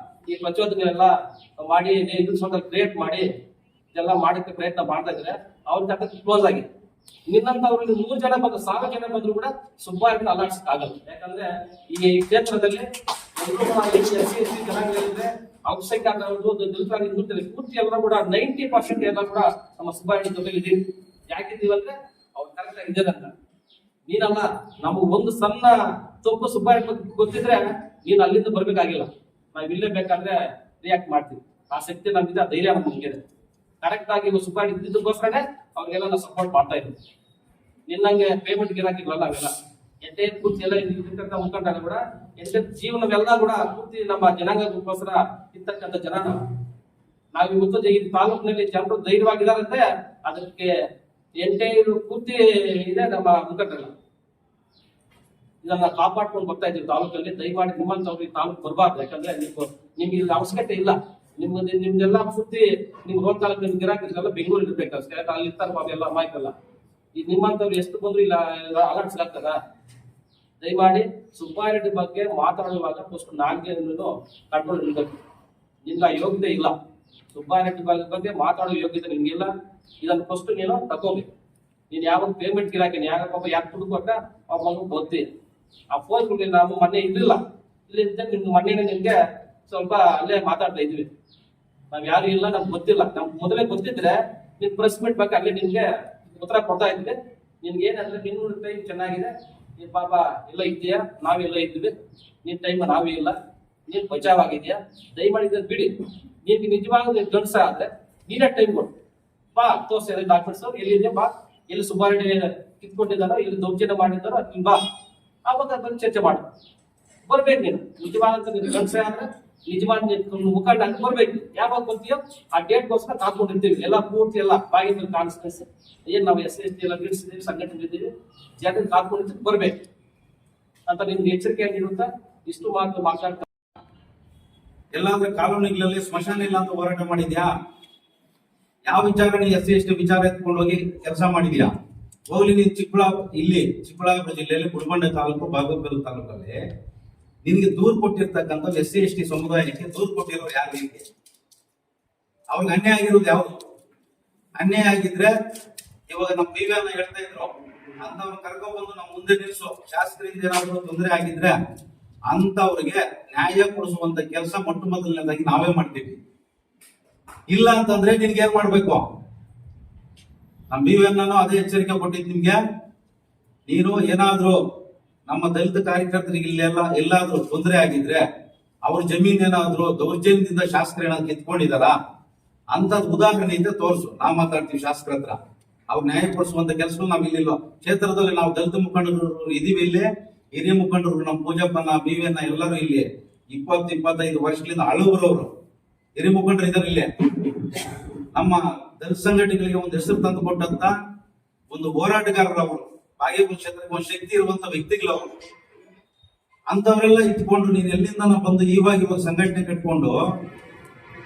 ಈ ಪ್ರಚೋದನೆಲ್ಲ ಮಾಡಿ ಕ್ರಿಯೇಟ್ ಮಾಡಿ ಇದೆಲ್ಲ ಮಾಡಕ್ಕೆ ಪ್ರಯತ್ನ ಮಾಡ್ತಾ ಇದ್ರೆ ಅವ್ರ ಕತೆ ಕ್ಲೋಸ್ ಆಗಿ ನಿನ್ನಂತವ್ರಿಗೆ 100 ಜನ ಬಂದ್ರು 1000 ಜನ ಬಂದ್ರು ಕೂಡ ಸುಬ್ಬಾರಿನ ಅಲಾಡ್ಸಕ್ ಆಗಲ್ಲ. ಯಾಕಂದ್ರೆ ಈ ಕ್ಷೇತ್ರದಲ್ಲಿ ಜನಾಂಗಗಳಿದ್ರೆ ಅಲ್ಪಸಂಖ್ಯಾತರು ದಲಿತರಾಗಿ ಪೂರ್ತಿ ಎಲ್ಲ ಕೂಡ 90% ಎಲ್ಲ ಕೂಡ ನಮ್ಮ ಸುಬ್ಬಾರಿ ಜೊತೆಲಿ ಇದೀವಿ. ಯಾಕಿದ್ದೀವಿ ಅಂದ್ರೆ ಅವ್ರು ಕರೆಕ್ಟ್ ಆಗಿದ್ದಾರಂತ. ನೀನಲ್ಲ, ನಮಗ್ ಒಂದು ಸಣ್ಣ ತಪ್ಪು ಸುಬ್ಬಾರಿ ಗೊತ್ತಿದ್ರೆ ನೀನ್ ಅಲ್ಲಿಂದ ಬರ್ಬೇಕಾಗಿಲ್ಲ. ನಾವ್ ಇಲ್ಲೇ ಬೇಕಾದ್ರೆ ರಿಯಾಕ್ಟ್ ಮಾಡ್ತೀವಿ. ಆ ಶಕ್ತಿ ನಮ್ಗಿದೆ, ಆ ಧೈರ್ಯ ನಮ್ಗೆ ಕರೆಕ್ಟ್ ಆಗಿ ಸುಬ್ಬಾರಿ ಇದ್ದಿದ್ದಕ್ಕೋಸ್ಕರನೇ ಅವ್ರಿಗೆಲ್ಲ ನಾವು ಸಪೋರ್ಟ್ ಮಾಡ್ತಾ ಇದ್ವಿ. ನಿನ್ನಂಗೆ ಪೇಮೆಂಟ್ ಗಿರಾಕಿಗಳಲ್ಲ ಅವೆಲ್ಲ ಎಂಟೇ ಪೂರ್ತಿ ಎಲ್ಲ ಇರ್ತಕ್ಕಂಥ ಮುಖಂಡರು ಕೂಡ ಎಂಟೇ ಜೀವನವೆಲ್ಲ ಕೂಡ ಪೂರ್ತಿ ನಮ್ಮ ಜನಾಂಗಕ್ಕೋಸ್ಕರ ಇರ್ತಕ್ಕಂಥ ಜನ ನಾವು ಇವತ್ತು ಈ ತಾಲೂಕಿನಲ್ಲಿ ಜನರು ಧೈರ್ಯವಾಗಿದ್ದಾರಂದ್ರೆ ಅದಕ್ಕೆ ಎಂಟೈರು ಪೂರ್ತಿ ಇದೆ ನಮ್ಮ ಮುಖಂಡರಲ್ಲ. ಇದನ್ನ ಕಾಪಾಡ್ಕೊಂಡು ಬರ್ತಾ ಇದ್ದೀವಿ ತಾಲೂಕಲ್ಲಿ. ದಯಮಾಡಿ ನಿಮ್ಮಂತವ್ರು ಈ ತಾಲೂಕು ಬರಬಾರ್ದು. ಯಾಕಂದ್ರೆ ನಿಮ್ಗೆ ಇಲ್ಲಿ ಅವಶ್ಯಕತೆ ಇಲ್ಲ. ನಿಮ್ದೆಲ್ಲ ಪೂರ್ತಿ ನಿಮ್ ರೋಡ್ ತಾಲೂಕು ನಿಮ್ ಗಿರಾಕಿಲ್ಲ ಬೆಂಗಳೂರು ಇರ್ಬೇಕು ಅಷ್ಟೇ. ಅಲ್ಲಿ ಇರ್ತಾರೆ ಅವೆಲ್ಲ ಅಮಾಯಕಲ್ಲ. ಈಗ ನಿಮ್ಮಂತವ್ರು ಎಷ್ಟು ಬಂದ್ರು ಇಲ್ಲ ಅಲರ್ಟ್ಸ್ಗಾಗ್ತದ. ದಯಮಾಡಿ ಸುಬ್ಬಾರೆಡ್ಡಿ ಬಗ್ಗೆ ಮಾತಾಡುವಾಗ ಫಸ್ಟ್ ನಾಲ್ಗೆ ಕಂಟ್ರೋಲ್ ಇರಬೇಕು. ನಿಮ್ಗೆ ಆ ಯೋಗ್ಯತೆ ಇಲ್ಲ. ಸುಬ್ಬಾರೆಡ್ಡಿ ಬಗ್ಗೆ ಮಾತಾಡೋ ಯೋಗ್ಯತೆ ನಿಮ್ಗಿಲ್ಲ. ಇದನ್ನ ಫಸ್ಟ್ ನೀನು ತಗೋಬೇಕು. ನೀನ್ ಯಾವಾಗ ಪೇಮೆಂಟ್ ಗಿರಾಕಿನ ಯಾರ ಪಾಪ ಯಾಕೆ ದುಡ್ಡು ಕೊಟ್ಟ ಅವ್ರ ಮಗು ಗೊತ್ತಿ ಆ ಫೋನ್ ನಾವು ಮೊನ್ನೆ ಇರ್ಲಿಲ್ಲ. ಇಲ್ಲಿದ್ದ ನಿಮ್ ಮೊನ್ನೆ ನಿಮ್ಗೆ ಸ್ವಲ್ಪ ಅಲ್ಲೇ ಮಾತಾಡ್ತಾ ಇದ್ವಿ. ನಾವ್ ಯಾರು ಇಲ್ಲ, ನಮ್ಗೆ ಗೊತ್ತಿಲ್ಲ. ನಮ್ಗೆ ಮೊದಲೇ ಗೊತ್ತಿದ್ರೆ ನಿನ್ ಪ್ರೆಸ್ ಮೀಟ್ ಬಗ್ಗೆ ಅಲ್ಲೇ ನಿಮ್ಗೆ ಉತ್ತರ ಕೊಡ್ತಾ ಇದ್ವಿ. ನಿನ್ಗೆ ಏನಂದ್ರೆ ನಿನ್ನ ಟೈಮ್ ಚೆನ್ನಾಗಿದೆ, ನೀನ್ ಪಾಪ ಎಲ್ಲ ಇದೆಯಾ, ನಾವೆಲ್ಲ ಇದ್ವಿ, ನಿನ್ ಟೈಮ್ ನಾವೇ ಇಲ್ಲ, ನೀನ್ ಬಚಾವ್ ಆಗಿದ್ಯಾ, ದಯಮಾಡಿ ಬಿಡಿ. ನಿನ್ಗೆ ನಿಜವಾಗ ನೀನ್ ಗಂಡಸ ಆದ್ರೆ ನೀನೇ ಟೈಮ್ ಕೊಡು. ಬಾ ತೋರ್ಸ ಡಾಕ್ಯುಮೆಂಟ್ಸ್ ಎಲ್ಲಿದೆ, ಬಾ ಎಲ್ಲಿ ಸುಬ್ಬಾರೆಡ್ಡಿ ಕಿತ್ಕೊಂಡಿದಾರ ಇಲ್ಲಿ ದೌರ್ಜನ್ಯ ಮಾಡಿದಾರ ನೀನ್ ಬಾ, ಅವಾಗ ಬಂದು ಚರ್ಚೆ ಮಾಡು. ಬರ್ಬೇಕು ನೀನು ನಿಜವಾದ ಗಂಡಸೆ ಆದ್ರೆ ನಿಜವಾದ ಮುಖಂಡ ಅಂತ ಬರ್ಬೇಕು. ಯಾವಾಗ ಬರ್ತೀಯೋ ಆ ಡೇಟ್ಗೋಸ್ಕರ ಕಾತ್ಕೊಂಡಿರ್ತೀವಿ ಎಲ್ಲ ಪೂರ್ತಿ ಎಲ್ಲ ಬಾಗಿಲು ಕಾನ್ಸ್ಟೆನ್ಸ್ ಏನ್ ನಾವು SC ಎಲ್ಲ ಬಿಡಿಸಿದೀವಿ, ಸಂಘಟನೆ ಇದ್ದೀವಿ, ಜನ ಕಾತ್ಕೊಂಡಿರ್ತೀವಿ, ಬರ್ಬೇಕು ಅಂತ ನಿಮ್ಗೆ ಎಚ್ಚರಿಕೆ ಆಗಿರುತ್ತಾ. ಇಷ್ಟು ಮಾತು ಮಾತಾಡ್ತಾ ಎಲ್ಲಾಂದ್ರೆ ಕಾಲೋನಿಗಳಲ್ಲಿ ಸ್ಮಶಾನ ಇಲ್ಲ ಅಂತ ಹೋರಾಟ ಮಾಡಿದ್ಯಾ? ಯಾವ ವಿಚಾರ ನೀ SC ST ವಿಚಾರ ಎತ್ಕೊಂಡು ಹೋಗಿ ಕೆಲಸ ಮಾಡಿದ್ಯಾ? ಹೋಗ್ಲಿ ನೀನ್ ಚಿಕ್ಕಬಳ್ಳಾಪುರ ಜಿಲ್ಲೆಯಲ್ಲಿ ಗುಡಿಬಂಡೆ ತಾಲೂಕು, ಬಾಗಲಕೋಟೆ ತಾಲೂಕಲ್ಲಿ ನಿನಗೆ ದೂರು ಕೊಟ್ಟಿರ್ತಕ್ಕಂಥ SC ST ಸಮುದಾಯಕ್ಕೆ ದೂರು ಕೊಟ್ಟಿರೋರು ಯಾರು? ನಿನಗೆ ಅವ್ರಿಗೆ ಅನ್ಯಾಯ ಆಗಿರೋದು ಯಾವುದು? ಅನ್ಯಾಯ ಆಗಿದ್ರೆ ಇವಾಗ ನಮ್ಮ BVN ಹೇಳ್ತಾ ಇದ್ರು, ಅಂತವ್ರು ಕರ್ಕೊಂಡ್ಬಂದು ನಮ್ಮ ಮುಂದೆ ನಿಲ್ಲಿಸೋ, ಶಾಸಕರಿಂದ ಏನಾದ್ರು ತೊಂದರೆ ಆಗಿದ್ರೆ ಅಂತವ್ರಿಗೆ ನ್ಯಾಯ ಕೊಡಿಸುವಂತ ಕೆಲಸ ಮೊಟ್ಟ ಮೊದಲನೇದಾಗಿ ನಾವೇ ಮಾಡ್ತೀವಿ. ಇಲ್ಲ ಅಂತಂದ್ರೆ ನಿನ್ಗೆ ಏನ್ ಮಾಡ್ಬೇಕು? ನಮ್ಮ BVN ಅದೇ ಎಚ್ಚರಿಕೆ ಕೊಟ್ಟಿದ್ದು ನಿಮ್ಗೆ. ನೀನು ಏನಾದ್ರೂ ನಮ್ಮ ದಲಿತ ಕಾರ್ಯಕರ್ತರಿಗೆ ಎಲ್ಲಾದ್ರೂ ತೊಂದರೆ ಆಗಿದ್ರೆ, ಅವ್ರ ಜಮೀನ್ ಏನಾದ್ರು ದೌರ್ಜನ್ಯದಿಂದ ಶಾಸಕರು ಏನಾದ್ರು ಕಿತ್ಕೊಂಡಿದಾರ ಅಂತದ್ ಉದಾಹರಣೆ ಇದ್ರೆ ತೋರಿಸು, ನಾವ್ ಮಾತಾಡ್ತೀವಿ ಶಾಸಕರ ಹತ್ರ. ಅವ್ರು ನ್ಯಾಯ ಕೊಡಿಸುವಂತ ಕೆಲಸ ನಾವ್ ಇಲ್ಲಿ ಕ್ಷೇತ್ರದಲ್ಲಿ ನಾವು ದಲಿತ ಮುಖಂಡರು ಇದೀವಿ, ಇಲ್ಲಿ ಹಿರಿಯ ಮುಖಂಡರು, ನಮ್ಮ ಪೂಜಪ್ಪನ, BVN ಎಲ್ಲರೂ ಇಲ್ಲಿ 20-25 ವರ್ಷಗಳಿಂದ ಹಳಬರವರು ಹಿರಿಯ ಮುಖಂಡರು ಇದಾರೆ. ಇಲ್ಲಿ ನಮ್ಮ ದಲಿತ ಸಂಘಟನೆಗಳಿಗೆ ಒಂದು ಹೆಸರು ತಂದು ಕೊಟ್ಟಂತ ಒಂದು ಹೋರಾಟಗಾರರು ಅವರು, ಬಾಗೇಪುರ ಕ್ಷೇತ್ರಕ್ಕೆ ಒಂದು ಶಕ್ತಿ ಇರುವಂತ ವ್ಯಕ್ತಿಗಳು ಅವರು. ಅಂತವರೆಲ್ಲ ಇಟ್ಕೊಂಡು ನೀನ್ ಎಲ್ಲಿಂದ ಬಂದು ಇವಾಗ ಸಂಘಟನೆ ಕಟ್ಕೊಂಡು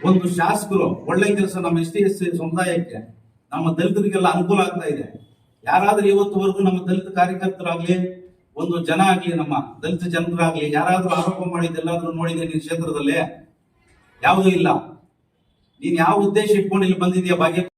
ಒಂದು ಶಾಸಕರು ಒಳ್ಳೆ ಕೆಲಸ ನಮ್ಮ ST SC ಸಮುದಾಯಕ್ಕೆ, ನಮ್ಮ ದಲಿತರಿಗೆಲ್ಲ ಅನುಕೂಲ ಆಗ್ತಾ ಇದೆ. ಯಾರಾದ್ರೂ ಇವತ್ತುವರೆಗೂ ನಮ್ಮ ದಲಿತ ಕಾರ್ಯಕರ್ತರಾಗ್ಲಿ, ಒಂದು ಜನ ಆಗ್ಲಿ, ನಮ್ಮ ದಲಿತ ಜನರಾಗ್ಲಿ ಯಾರಾದ್ರೂ ಆರೋಪ ಮಾಡಿದ್ದೆಲ್ಲಾದ್ರೂ ನೋಡಿದೆ ನಿನ್ ಕ್ಷೇತ್ರದಲ್ಲಿ? ಯಾವುದೂ ಇಲ್ಲ. ನೀನ್ ಯಾವ ಉದ್ದೇಶ ಇಟ್ಕೊಂಡು ಇಲ್ಲಿ ಬಂದಿದ್ಯಾ ಬಾಗೇಪುರ?